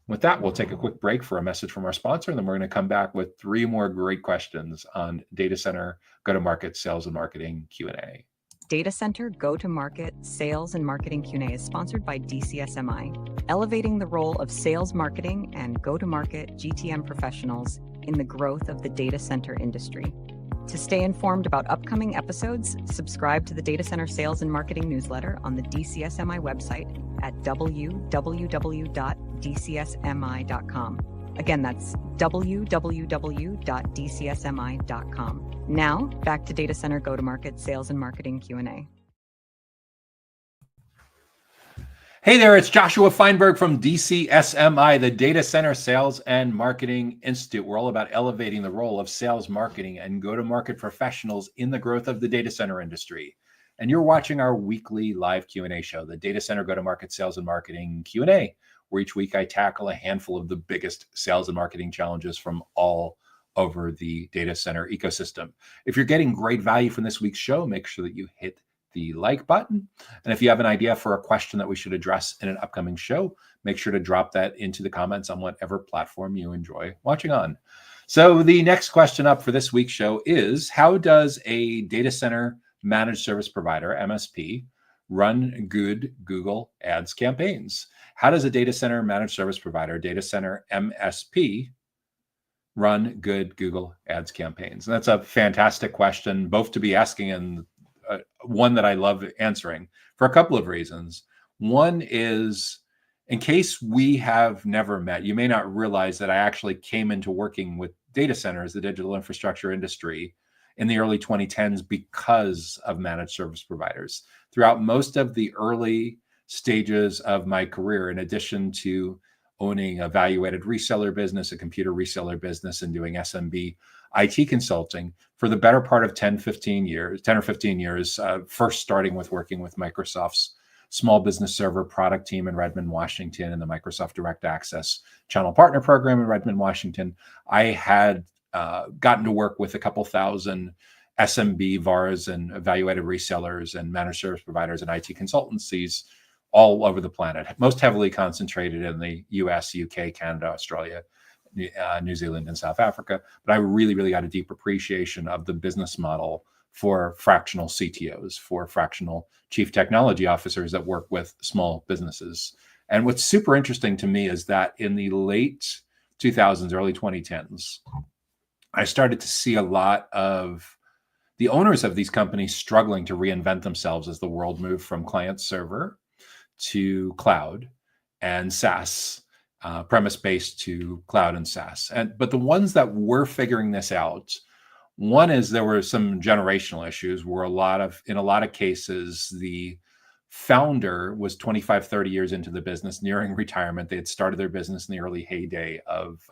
A: With that, we'll take a quick break for a message from our sponsor, and then we're going to come back with 3 more great questions on data center, go-to-market, sales, and marketing Q&A.
B: Data Center Go-to-Market Sales and Marketing Q&A is sponsored by DCSMI, elevating the role of sales, marketing, and go-to-market GTM professionals in the growth of the data center industry. To stay informed about upcoming episodes, subscribe to the Data Center Sales and Marketing newsletter on the DCSMI website at www.dcsmi.com. Again, that's www.dcsmi.com. Now, back to Data Center Go-to-Market Sales and Marketing Q&A.
A: Hey there, it's Joshua Feinberg from DCSMI, the Data Center Sales and Marketing Institute. We're all about elevating the role of sales, marketing, and go-to-market professionals in the growth of the data center industry. And you're watching our weekly live Q&A show, the Data Center Go-to-Market Sales and Marketing Q&A, where each week I tackle a handful of the biggest sales and marketing challenges from all over the data center ecosystem. If you're getting great value from this week's show, make sure that you hit the like button. And if you have an idea for a question that we should address in an upcoming show, make sure to drop that into the comments on whatever platform you enjoy watching on. So the next question up for this week's show is, how does a data center managed service provider, MSP, run good Google Ads campaigns? How does a data center managed service provider, data center MSP, run good Google Ads campaigns? And that's a fantastic question, both to be asking and one that I love answering for a couple of reasons. One is, in case we have never met, you may not realize that I actually came into working with data centers, the digital infrastructure industry, in the early 2010s because of managed service providers. Throughout most of the early stages of my career, in addition to owning a value-added reseller business, a computer reseller business, and doing SMB IT consulting for the better part of 10 or 15 years, first starting with working with Microsoft's small business server product team in Redmond, Washington, and the Microsoft Direct Access Channel Partner Program in Redmond, Washington. I had gotten to work with a couple thousand SMB, VARs, and value-added resellers and managed service providers and IT consultancies all over the planet, most heavily concentrated in the US, UK, Canada, Australia, New Zealand, and South Africa. But I really got a deep appreciation of the business model for fractional CTOs, for fractional chief technology officers that work with small businesses. And what's super interesting to me is that in the late 2000s, early 2010s, I started to see a lot of the owners of these companies struggling to reinvent themselves as the world moved from client server to cloud and SaaS, premise-based to cloud and SaaS. But the ones that were figuring this out, one is there were some generational issues where in a lot of cases, the founder was 25, 30 years into the business, nearing retirement. They had started their business in the early heyday of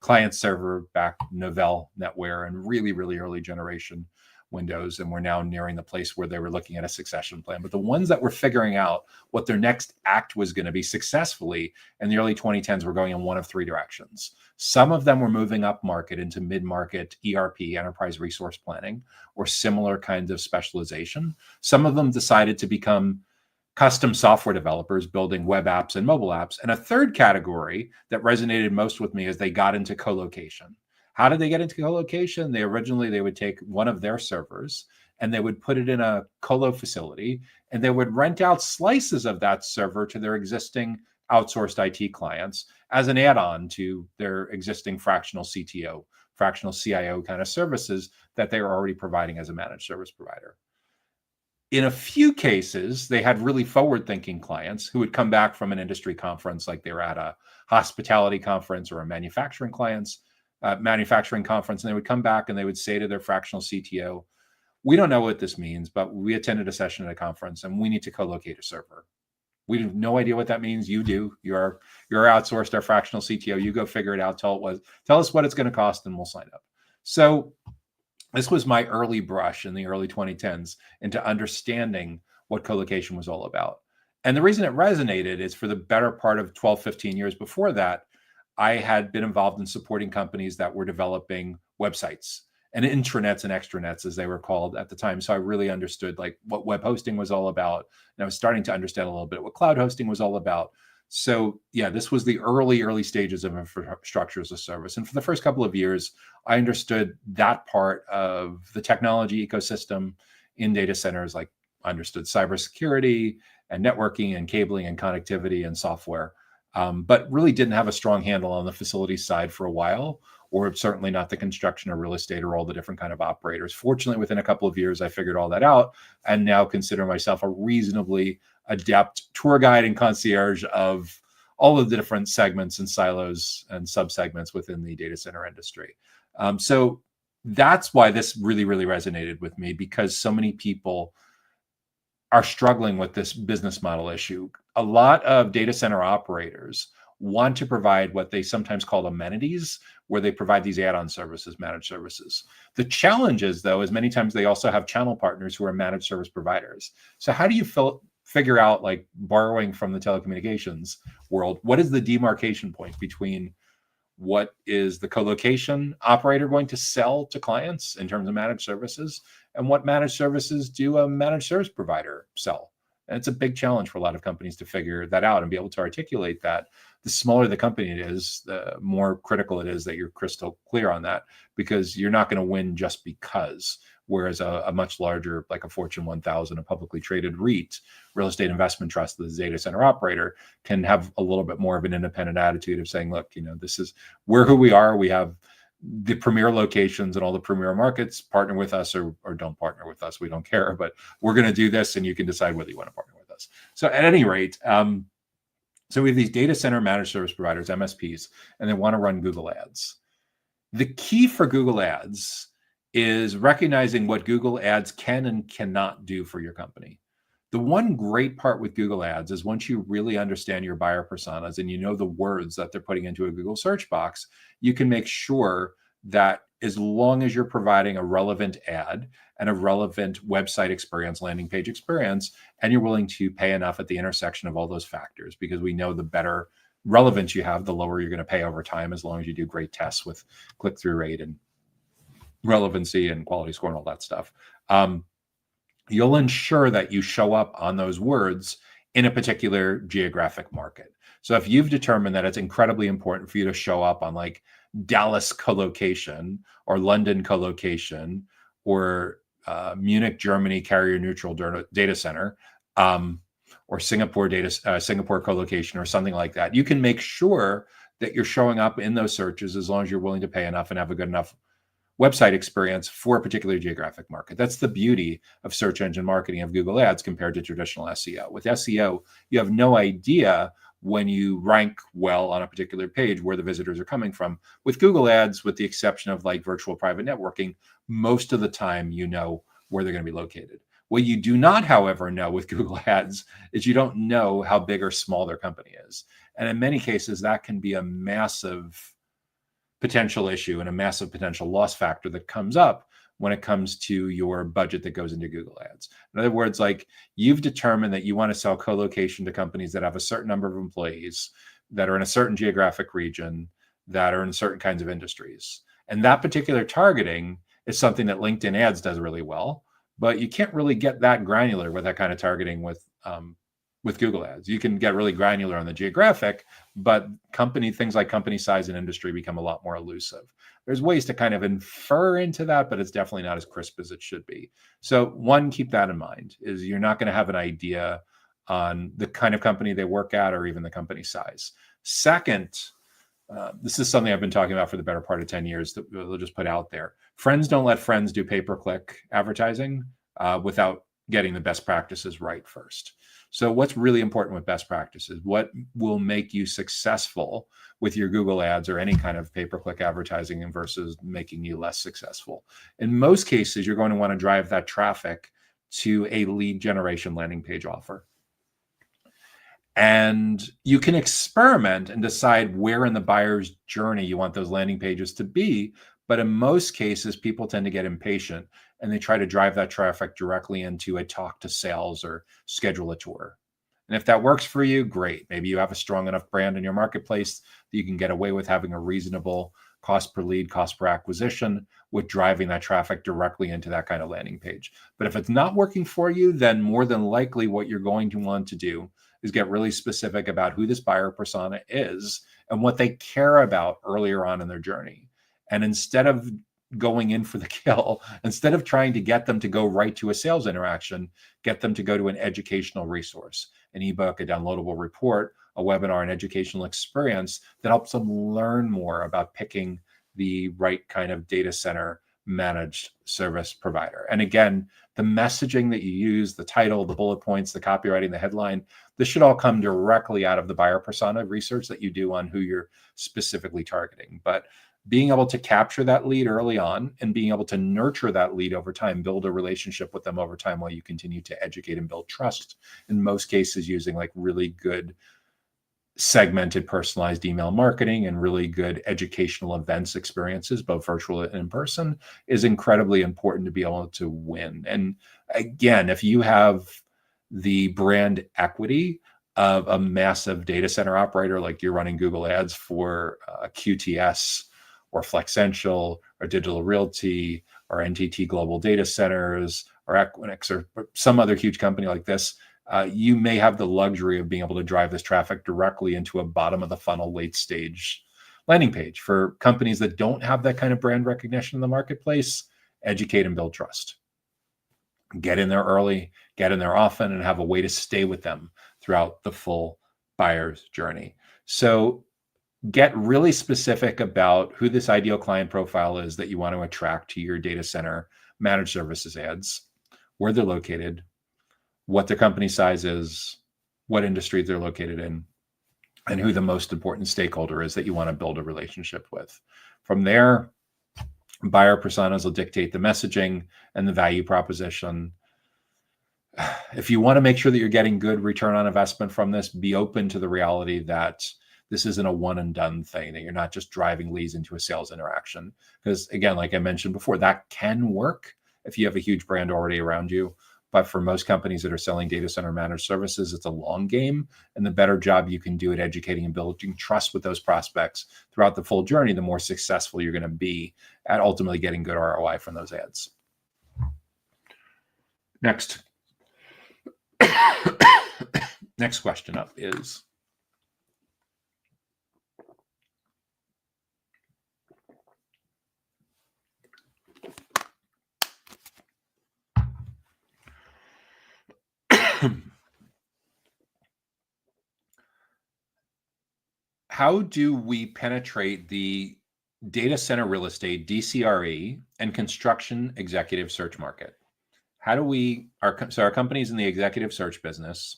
A: client server back Novell NetWare and really, really early generation Windows. And we're now nearing the place where they were looking at a succession plan. But the ones that were figuring out what their next act was going to be successfully in the early 2010s were going in one of three directions. Some of them were moving up market into mid-market ERP, enterprise resource planning, or similar kinds of specialization. Some of them decided to become custom software developers building web apps and mobile apps. And a third category that resonated most with me is they got into co-location. How did they get into co-location? They would take one of their servers and they would put it in a colo facility and they would rent out slices of that server to their existing outsourced IT clients as an add-on to their existing fractional CTO, fractional CIO kind of services that they were already providing as a managed service provider. In a few cases, they had really forward-thinking clients who would come back from an industry conference, like they were at a hospitality conference or a manufacturing conference, and they would come back and they would say to their fractional CTO, "We don't know what this means, but we attended a session at a conference and we need to co-locate a server. We have no idea what that means. You do. You're outsourced our fractional CTO. You go figure it out. Tell us what it's going to cost and we'll sign up." So this was my early brush in the early 2010s into understanding what co-location was all about. And the reason it resonated is for the better part of 12, 15 years before that, I had been involved in supporting companies that were developing websites and intranets and extranets, as they were called at the time. So I really understood like what web hosting was all about. And I was starting to understand a little bit what cloud hosting was all about. So yeah, this was the early stages of infrastructure as a service. And for the first couple of years, I understood that part of the technology ecosystem in data centers, like I understood cybersecurity and networking and cabling and connectivity and software, but really didn't have a strong handle on the facility side for a while, or certainly not the construction or real estate or all the different kind of operators. Fortunately, within a couple of years, I figured all that out and now consider myself a reasonably adept tour guide and concierge of all of the different segments and silos and subsegments within the data center industry. So that's why this really resonated with me, because so many people are struggling with this business model issue. A lot of data center operators want to provide what they sometimes call amenities, where they provide these add-on services, managed services. The challenge is, though, is many times they also have channel partners who are managed service providers. So how do you figure out, like borrowing from the telecommunications world, what is the demarcation point between what is the co-location operator going to sell to clients in terms of managed services and what managed services do a managed service provider sell? And it's a big challenge for a lot of companies to figure that out and be able to articulate that. The smaller the company it is, the more critical it is that you're crystal clear on that, because you're not going to win just because. Whereas a much larger, like a Fortune 1000, a publicly traded REIT, real estate investment trust, the data center operator, can have a little bit more of an independent attitude of saying, look, this is who we are. We have the premier locations and all the premier markets. Partner with us or don't partner with us. We don't care, but we're going to do this and you can decide whether you want to partner with us. So at any rate, so we have these data center managed service providers, MSPs, and they want to run Google Ads. The key for Google Ads is recognizing what Google Ads can and cannot do for your company. The one great part with Google Ads is once you really understand your buyer personas and you know the words that they're putting into a Google search box, you can make sure that as long as you're providing a relevant ad and a relevant website experience, landing page experience, and you're willing to pay enough at the intersection of all those factors, because we know the better relevance you have, the lower you're going to pay over time, as long as you do great tests with click-through rate and relevancy and quality score and all that stuff. You'll ensure that you show up on those words in a particular geographic market. So if you've determined that it's incredibly important for you to show up on like Dallas co-location or London co-location or Munich, Germany carrier neutral data center, or Singapore co-location or something like that. You can make sure that you're showing up in those searches as long as you're willing to pay enough and have a good enough website experience for a particular geographic market. That's the beauty of search engine marketing of Google Ads compared to traditional SEO. With SEO, you have no idea when you rank well on a particular page where the visitors are coming from. With Google Ads, with the exception of like virtual private networking, most of the time you know where they're going to be located. What you do not, however, know with Google Ads is you don't know how big or small their company is. And in many cases, that can be a massive potential issue and a massive potential loss factor that comes up when it comes to your budget that goes into Google Ads. In other words, like you've determined that you want to sell co-location to companies that have a certain number of employees, that are in a certain geographic region, that are in certain kinds of industries. And that particular targeting is something that LinkedIn Ads does really well, but you can't really get that granular with that kind of targeting with Google Ads. You can get really granular on the geographic, but things like company size and industry become a lot more elusive. There's ways to kind of infer into that, but it's definitely not as crisp as it should be. So one, keep that in mind, is you're not going to have an idea on the kind of company they work at or even the company size. Second, this is something I've been talking about for the better part of 10 years that we'll just put out there. Friends don't let friends do pay-per-click advertising without getting the best practices right first. So what's really important with best practices? What will make you successful with your Google Ads or any kind of pay-per-click advertising versus making you less successful? In most cases, you're going to want to drive that traffic to a lead generation landing page offer. And you can experiment and decide where in the buyer's journey you want those landing pages to be. But in most cases, people tend to get impatient and they try to drive that traffic directly into a talk to sales or schedule a tour. And if that works for you, great. Maybe you have a strong enough brand in your marketplace that you can get away with having a reasonable cost per lead, cost per acquisition with driving that traffic directly into that kind of landing page. But if it's not working for you, then more than likely what you're going to want to do is get really specific about who this buyer persona is and what they care about earlier on in their journey. And instead of going in for the kill, instead of trying to get them to go right to a sales interaction, get them to go to an educational resource, an ebook, a downloadable report, a webinar, an educational experience that helps them learn more about picking the right kind of data center managed service provider. And again, the messaging that you use, the title, the bullet points, the copywriting, the headline, this should all come directly out of the buyer persona research that you do on who you're specifically targeting. But being able to capture that lead early on and being able to nurture that lead over time, build a relationship with them over time while you continue to educate and build trust, in most cases using like really good segmented personalized email marketing and really good educational events experiences, both virtual and in person, is incredibly important to be able to win. And again, if you have the brand equity of a massive data center operator, like you're running Google Ads for QTS or Flexential or Digital Realty or NTT Global Data Centers or Equinix or some other huge company like this, you may have the luxury of being able to drive this traffic directly into a bottom of the funnel, late stage landing page. For companies that don't have that kind of brand recognition in the marketplace, educate and build trust. Get in there early, get in there often, and have a way to stay with them throughout the full buyer's journey. So get really specific about who this ideal client profile is that you want to attract to your data center managed services ads, where they're located, what their company size is, what industry they're located in, and who the most important stakeholder is that you want to build a relationship with. From there, buyer personas will dictate the messaging and the value proposition. If you want to make sure that you're getting good return on investment from this, be open to the reality that this isn't a one and done thing, that you're not just driving leads into a sales interaction. Because again, like I mentioned before, that can work if you have a huge brand already around you. But for most companies that are selling data center managed services, it's a long game. And the better job you can do at educating and building trust with those prospects throughout the full journey, the more successful you're going to be at ultimately getting good ROI from those ads. Next. Next question up is, how do we penetrate the data center real estate, DCRE, and construction executive search market? How do we, our company's in the executive search business,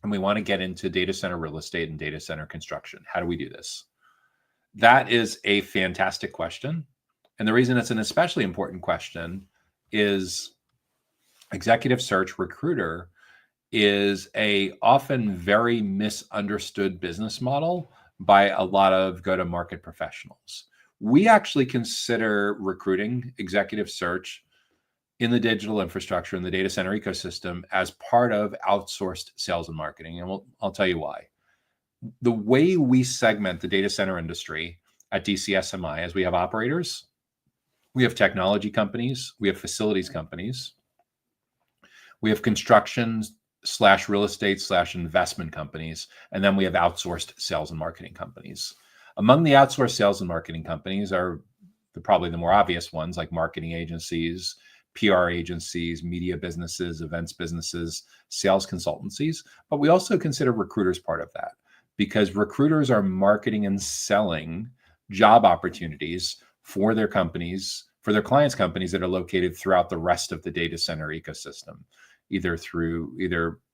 A: and we want to get into data center real estate and data center construction. How do we do this? That is a fantastic question. And the reason it's an especially important question is executive search recruiter is a often very misunderstood business model by a lot of go-to-market professionals. We actually consider recruiting executive search in the digital infrastructure and the data center ecosystem as part of outsourced sales and marketing. And I'll tell you why. The way we segment the data center industry at DCSMI is we have operators, we have technology companies, we have facilities companies, we have construction/real estate/investment companies, and then we have outsourced sales and marketing companies. Among the outsourced sales and marketing companies are probably the more obvious ones, like marketing agencies, PR agencies, media businesses, events businesses, sales consultancies. But we also consider recruiters part of that, because recruiters are marketing and selling job opportunities for their companies, for their clients' companies that are located throughout the rest of the data center ecosystem, either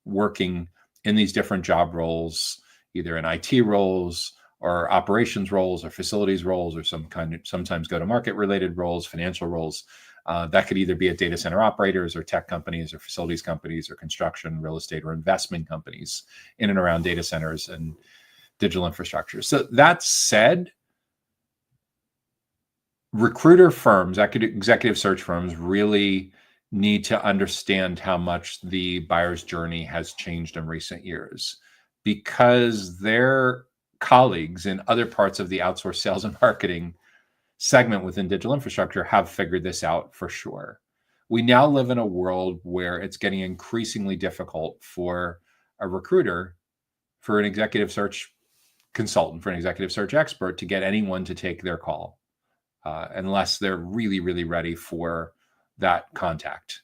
A: working in these different job roles, either in IT roles or operations roles or facilities roles, or sometimes go-to-market related roles, financial roles. That could either be at data center operators or tech companies or facilities companies or construction, real estate, or investment companies in and around data centers and digital infrastructure. So that said, recruiter firms, executive search firms, really need to understand how much the buyer's journey has changed in recent years, because their colleagues in other parts of the outsourced sales and marketing segment within digital infrastructure have figured this out for sure. We now live in a world where it's getting increasingly difficult for a recruiter, for an executive search consultant, for an executive search expert to get anyone to take their call unless they're really, really ready for that contact.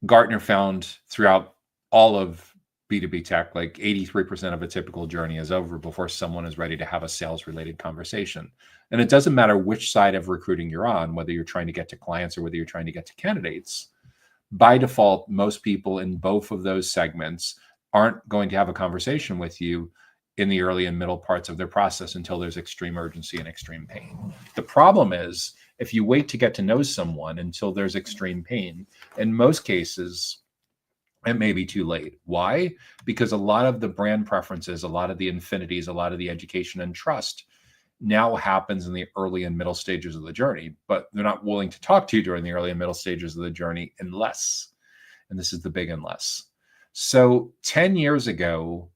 A: Gartner found throughout all of B2B tech, like 83% of a typical journey is over before someone is ready to have a sales related conversation. And it doesn't matter which side of recruiting you're on, whether you're trying to get to clients or whether you're trying to get to candidates. By default, most people in both of those segments aren't going to have a conversation with you in the early and middle parts of their process until there's extreme urgency and extreme pain. The problem is, if you wait to get to know someone until there's extreme pain, in most cases, it may be too late. Why? Because a lot of the brand preferences, a lot of the infinities, a lot of the education and trust now happens in the early and middle stages of the journey, but they're not willing to talk to you during the early and middle stages of the journey unless, and this is the big unless. So 10 years ago,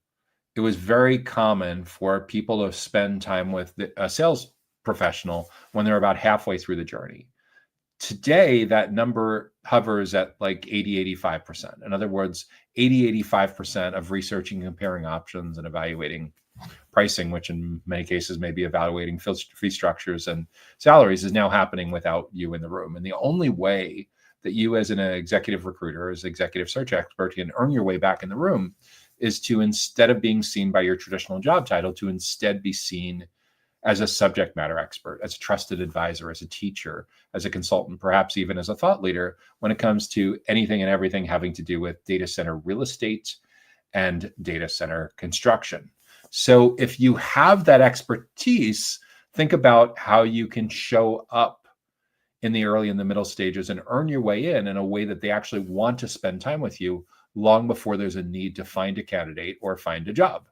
A: it was very common for people to spend time with a sales professional when they're about halfway through the journey. Today, that number hovers at like 80-85%. In other words, 80-85% of researching, comparing options, and evaluating pricing, which in many cases may be evaluating fee structures and salaries, is now happening without you in the room. And the only way that you as an executive recruiter, as executive search expert, can earn your way back in the room is to, instead of being seen by your traditional job title, to instead be seen as a subject matter expert, as a trusted advisor, as a teacher, as a consultant, perhaps even as a thought leader when it comes to anything and everything having to do with data center real estate and data center construction. So if you have that expertise, think about how you can show up in the early and the middle stages and earn your way in a way that they actually want to spend time with you long before there's a need to find a candidate or find a job.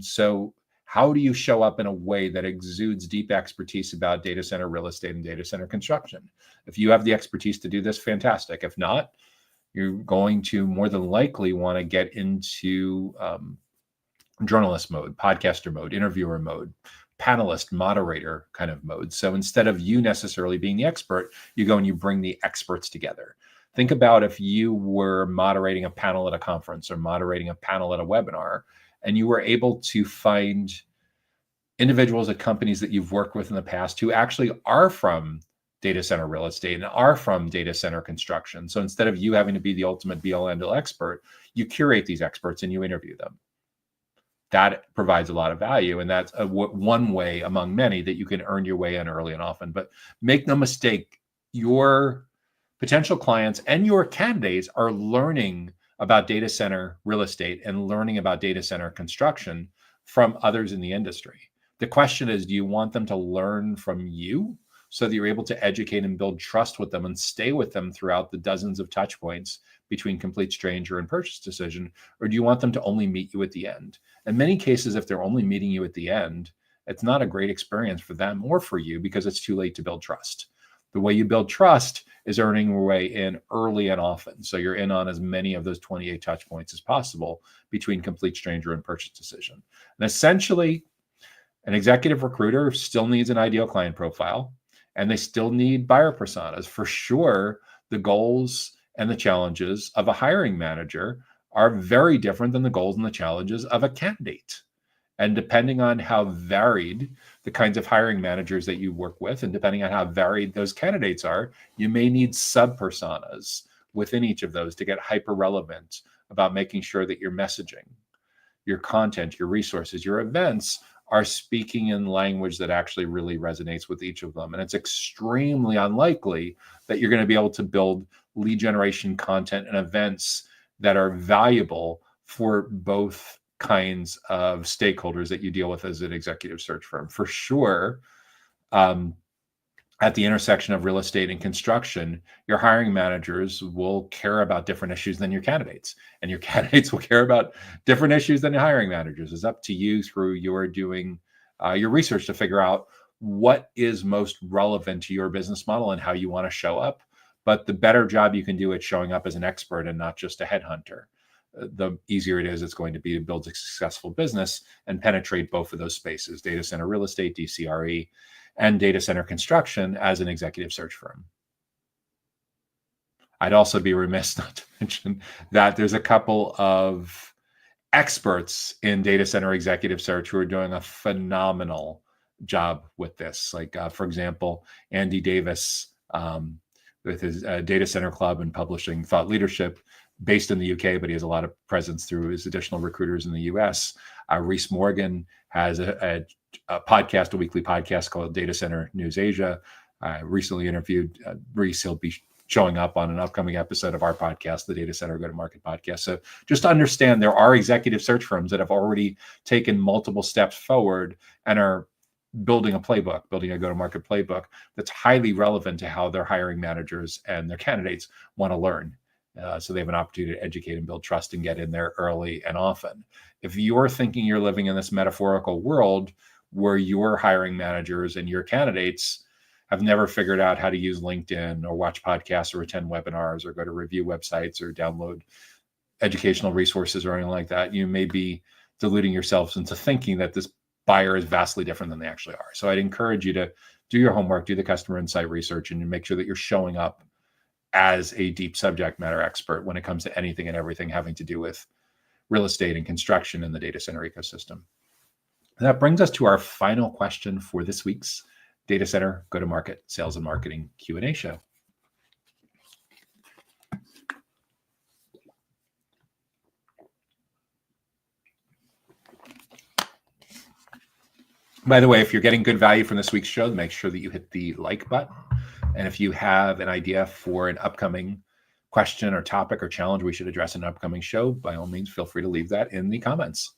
A: So how do you show up in a way that exudes deep expertise about data center real estate and data center construction? If you have the expertise to do this, fantastic. If not, you're going to more than likely want to get into journalist mode, podcaster mode, interviewer mode, panelist, moderator kind of mode. So instead of you necessarily being the expert, you go and you bring the experts together. Think about if you were moderating a panel at a conference or moderating a panel at a webinar, and you were able to find individuals at companies that you've worked with in the past who actually are from data center real estate and are from data center construction. So instead of you having to be the ultimate be-all end-all expert, you curate these experts and you interview them. that provides a lot of value. And that's one way among many that you can earn your way in early and often. But make no mistake, your potential clients and your candidates are learning about data center real estate and learning about data center construction from others in the industry. The question is, do you want them to learn from you so that you're able to educate and build trust with them and stay with them throughout the dozens of touch points between complete stranger and purchase decision? Or do you want them to only meet you at the end? In many cases, if they're only meeting you at the end, it's not a great experience for them or for you because it's too late to build trust. The way you build trust is earning your way in early and often. So you're in on as many of those 28 touch points as possible between complete stranger and purchase decision. And essentially, an executive recruiter still needs an ideal client profile, and they still need buyer personas. For sure, the goals and the challenges of a hiring manager are very different than the goals and the challenges of a candidate. And depending on how varied the kinds of hiring managers that you work with, and depending on how varied those candidates are, you may need sub-personas within each of those to get hyper-relevant about making sure that your messaging, your content, your resources, your events are speaking in language that actually really resonates with each of them. And it's extremely unlikely that you're going to be able to build lead generation content and events that are valuable for both kinds of stakeholders that you deal with as an executive search firm. For sure, at the intersection of real estate and construction, your hiring managers will care about different issues than your candidates, and your candidates will care about different issues than the hiring managers. It's up to you through your doing your research to figure out what is most relevant to your business model and how you want to show up. But the better job you can do at showing up as an expert and not just a headhunter, the easier it is it's going to be to build a successful business and penetrate both of those spaces, data center real estate, DCRE, and data center construction as an executive search firm. I'd also be remiss not to mention that there's a couple of experts in data center executive search who are doing a phenomenal job with this. Like, for example, Andy Davis with his Data Center Club and publishing Thought Leadership, based in the UK, but he has a lot of presence through his additional recruiters in the US. Reese Morgan has a podcast, a weekly podcast called Data Center News Asia. I recently interviewed Reese. He'll be showing up on an upcoming episode of our podcast, the Data Center Go-to-Market podcast. So just to understand, there are executive search firms that have already taken multiple steps forward and are building a playbook, building a go-to-market playbook that's highly relevant to how their hiring managers and their candidates want to learn. So they have an opportunity to educate and build trust and get in there early and often. If you're thinking you're living in this metaphorical world where your hiring managers and your candidates have never figured out how to use LinkedIn or watch podcasts or attend webinars or go to review websites or download educational resources or anything like that, you may be deluding yourselves into thinking that this buyer is vastly different than they actually are. So I'd encourage you to do your homework, do the customer insight research, and make sure that you're showing up as a deep subject matter expert when it comes to anything and everything having to do with real estate and construction in the data center ecosystem. And that brings us to our final question for this week's Data Center Go-to-Market Sales and Marketing Q&A show. By the way, if you're getting good value from this week's show, make sure that you hit the like button. And if you have an idea for an upcoming question or topic or challenge we should address in an upcoming show, by all means, feel free to leave that in the comments.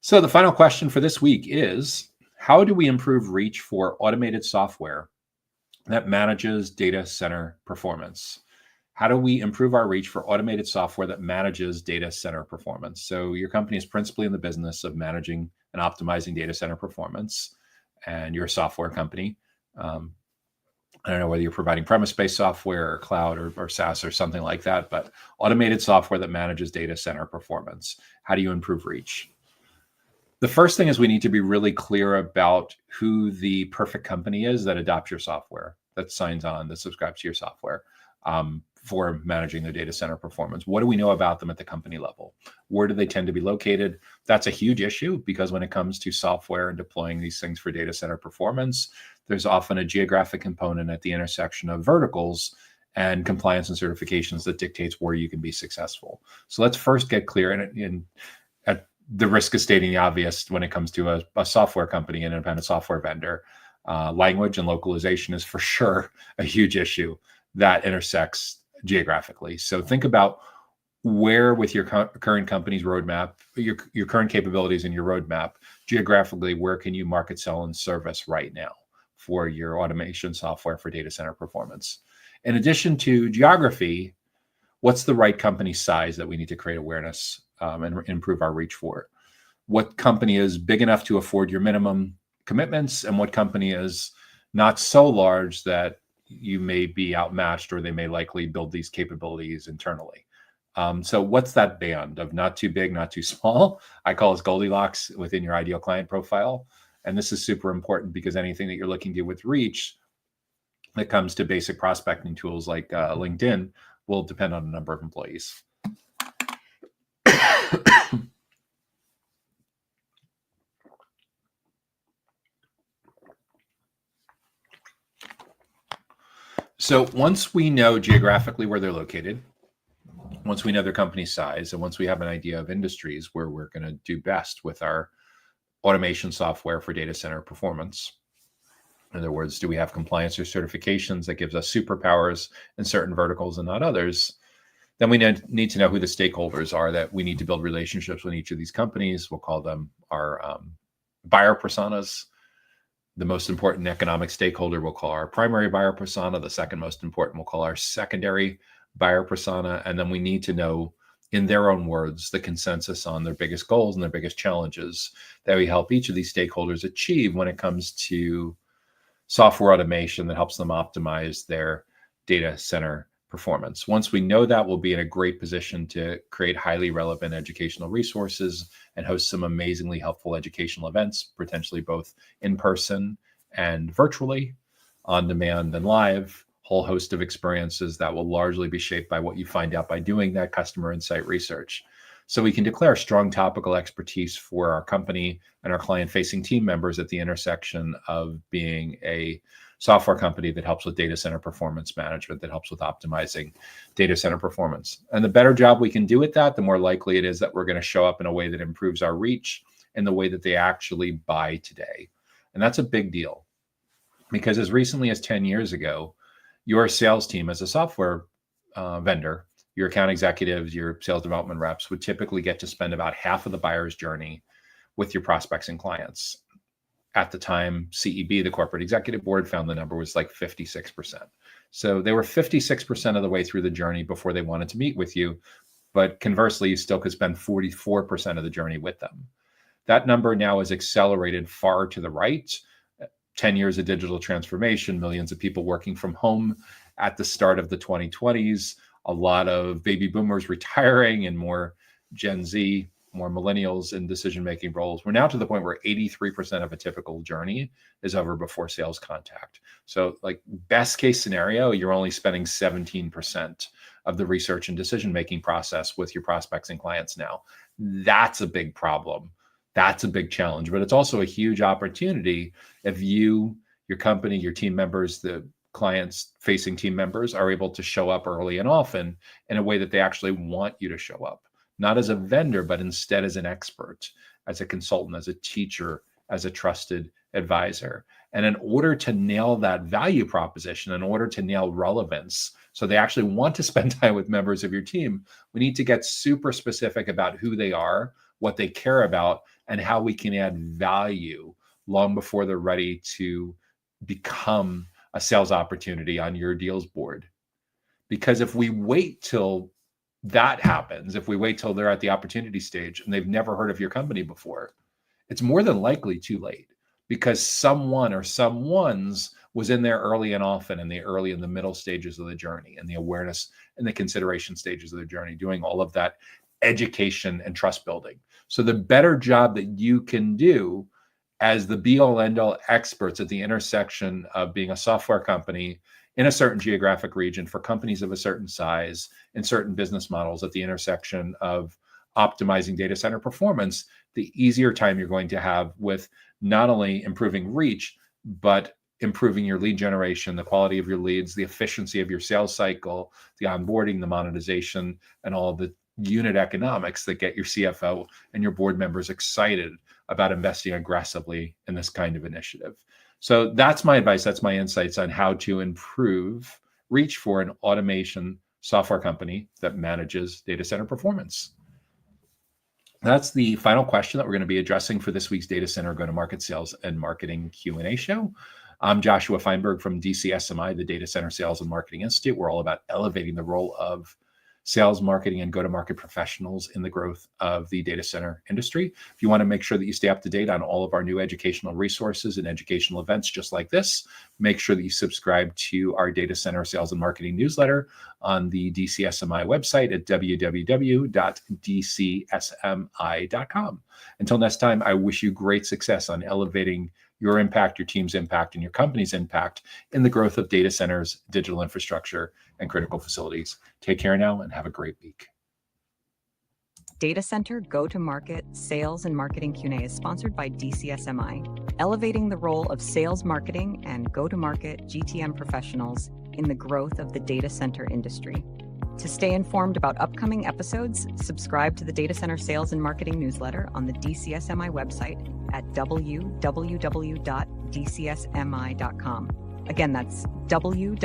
A: So the final question for this week is, how do we improve reach for automated software that manages data center performance? How do we improve our reach for automated software that manages data center performance? So your company is principally in the business of managing and optimizing data center performance, and you're a software company. I don't know whether you're providing premise-based software or cloud or SaaS or something like that, but automated software that manages data center performance. How do you improve reach? The first thing is we need to be really clear about who the perfect company is that adopts your software, that signs on, that subscribes to your software for managing their data center performance. What do we know about them at the company level? Where do they tend to be located? That's a huge issue because when it comes to software and deploying these things for data center performance, there's often a geographic component at the intersection of verticals and compliance and certifications that dictates where you can be successful. So let's first get clear. And at the risk is stating the obvious when it comes to a software company, an independent software vendor. Language and localization is for sure a huge issue that intersects geographically. So think about where with your current company's roadmap, your current capabilities in your roadmap, geographically, where can you market, sell, and service right now for your automation software for data center performance? In addition to geography, what's the right company size that we need to create awareness and improve our reach for? What company is big enough to afford your minimum commitments, and what company is not so large that you may be outmatched, or they may likely build these capabilities internally? So what's that band of not too big, not too small? I call it Goldilocks within your ideal client profile. And this is super important because anything that you're looking to do with reach that comes to basic prospecting tools like LinkedIn will depend on a number of employees. So once we know geographically where they're located, once we know their company size, and once we have an idea of industries where we're going to do best with our automation software for data center performance, in other words, do we have compliance or certifications that gives us superpowers in certain verticals and not others, then we need to know who the stakeholders are that we need to build relationships with each of these companies. We'll call them our buyer personas. The most important economic stakeholder we'll call our primary buyer persona. The second most important we'll call our secondary buyer persona. And then we need to know, in their own words, the consensus on their biggest goals and their biggest challenges that we help each of these stakeholders achieve when it comes to software automation that helps them optimize their data center performance. Once we know that, we'll be in a great position to create highly relevant educational resources and host some amazingly helpful educational events, potentially both in person and virtually, on demand and live, whole host of experiences that will largely be shaped by what you find out by doing that customer insight research. So we can declare strong topical expertise for our company and our client-facing team members at the intersection of being a software company that helps with data center performance management, that helps with optimizing data center performance. And the better job we can do at that, the more likely it is that we're going to show up in a way that improves our reach in the way that they actually buy today. And that's a big deal, because as recently as 10 years ago, your sales team as a software vendor, your account executives, your sales development reps would typically get to spend about half of the buyer's journey with your prospects and clients. At the time, CEB, the corporate executive board, found the number was like 56%. So they were 56% of the way through the journey before they wanted to meet with you. But conversely, you still could spend 44% of the journey with them. That number now is accelerated far to the right. 10 years of digital transformation, millions of people working from home at the start of the 2020s, a lot of baby boomers retiring and more Gen Z, more millennials in decision-making roles. We're now to the point where 83% of a typical journey is over before sales contact. So like best case scenario, you're only spending 17% of the research and decision-making process with your prospects and clients now. That's a big problem. That's a big challenge, but it's also a huge opportunity if you, your company, your team members, the clients facing team members are able to show up early and often in a way that they actually want you to show up. Not as a vendor, but instead as an expert, as a consultant, as a teacher, as a trusted advisor. And in order to nail that value proposition, in order to nail relevance, so they actually want to spend time with members of your team, we need to get super specific about who they are, what they care about, and how we can add value long before they're ready to become a sales opportunity on your deals board. Because if we wait till that happens, if we wait till they're at the opportunity stage and they've never heard of your company before, it's more than likely too late, because someone or someone's was in there early and often in the early and the middle stages of the journey and the awareness and the consideration stages of the journey, doing all of that education and trust building. So the better job that you can do as the be-all end-all experts at the intersection of being a software company in a certain geographic region for companies of a certain size and certain business models at the intersection of optimizing data center performance, the easier time you're going to have with not only improving reach, but improving your lead generation, the quality of your leads, the efficiency of your sales cycle, the onboarding, the monetization, and all of the unit economics that get your CFO and your board members excited about investing aggressively in this kind of initiative. So that's my advice. That's my insights on how to improve reach for an automation software company that manages data center performance. That's the final question that we're going to be addressing for this week's Data Center Go-to-Market Sales and Marketing Q&A show. I'm Joshua Feinberg from DCSMI, the Data Center Sales and Marketing Institute. We're all about elevating the role of sales, marketing, and go-to-market professionals in the growth of the data center industry. If you want to make sure that you stay up to date on all of our new educational resources and educational events just like this, make sure that you subscribe to our Data Center Sales and Marketing newsletter on the DCSMI website at www.dcsmi.com. Until next time, I wish you great success on elevating your impact, your team's impact, and your company's impact in the growth of data centers, digital infrastructure, and critical facilities. Take care now and have a great week.
B: Data Center Go-to-Market Sales and Marketing Q&A is sponsored by DCSMI, elevating the role of sales, marketing, and go-to-market GTM professionals in the growth of the data center industry. To stay informed about upcoming episodes, subscribe to the Data Center Sales and Marketing newsletter on the DCSMI website at www.dcsmi.com. Again, that's www.dcsmi.com.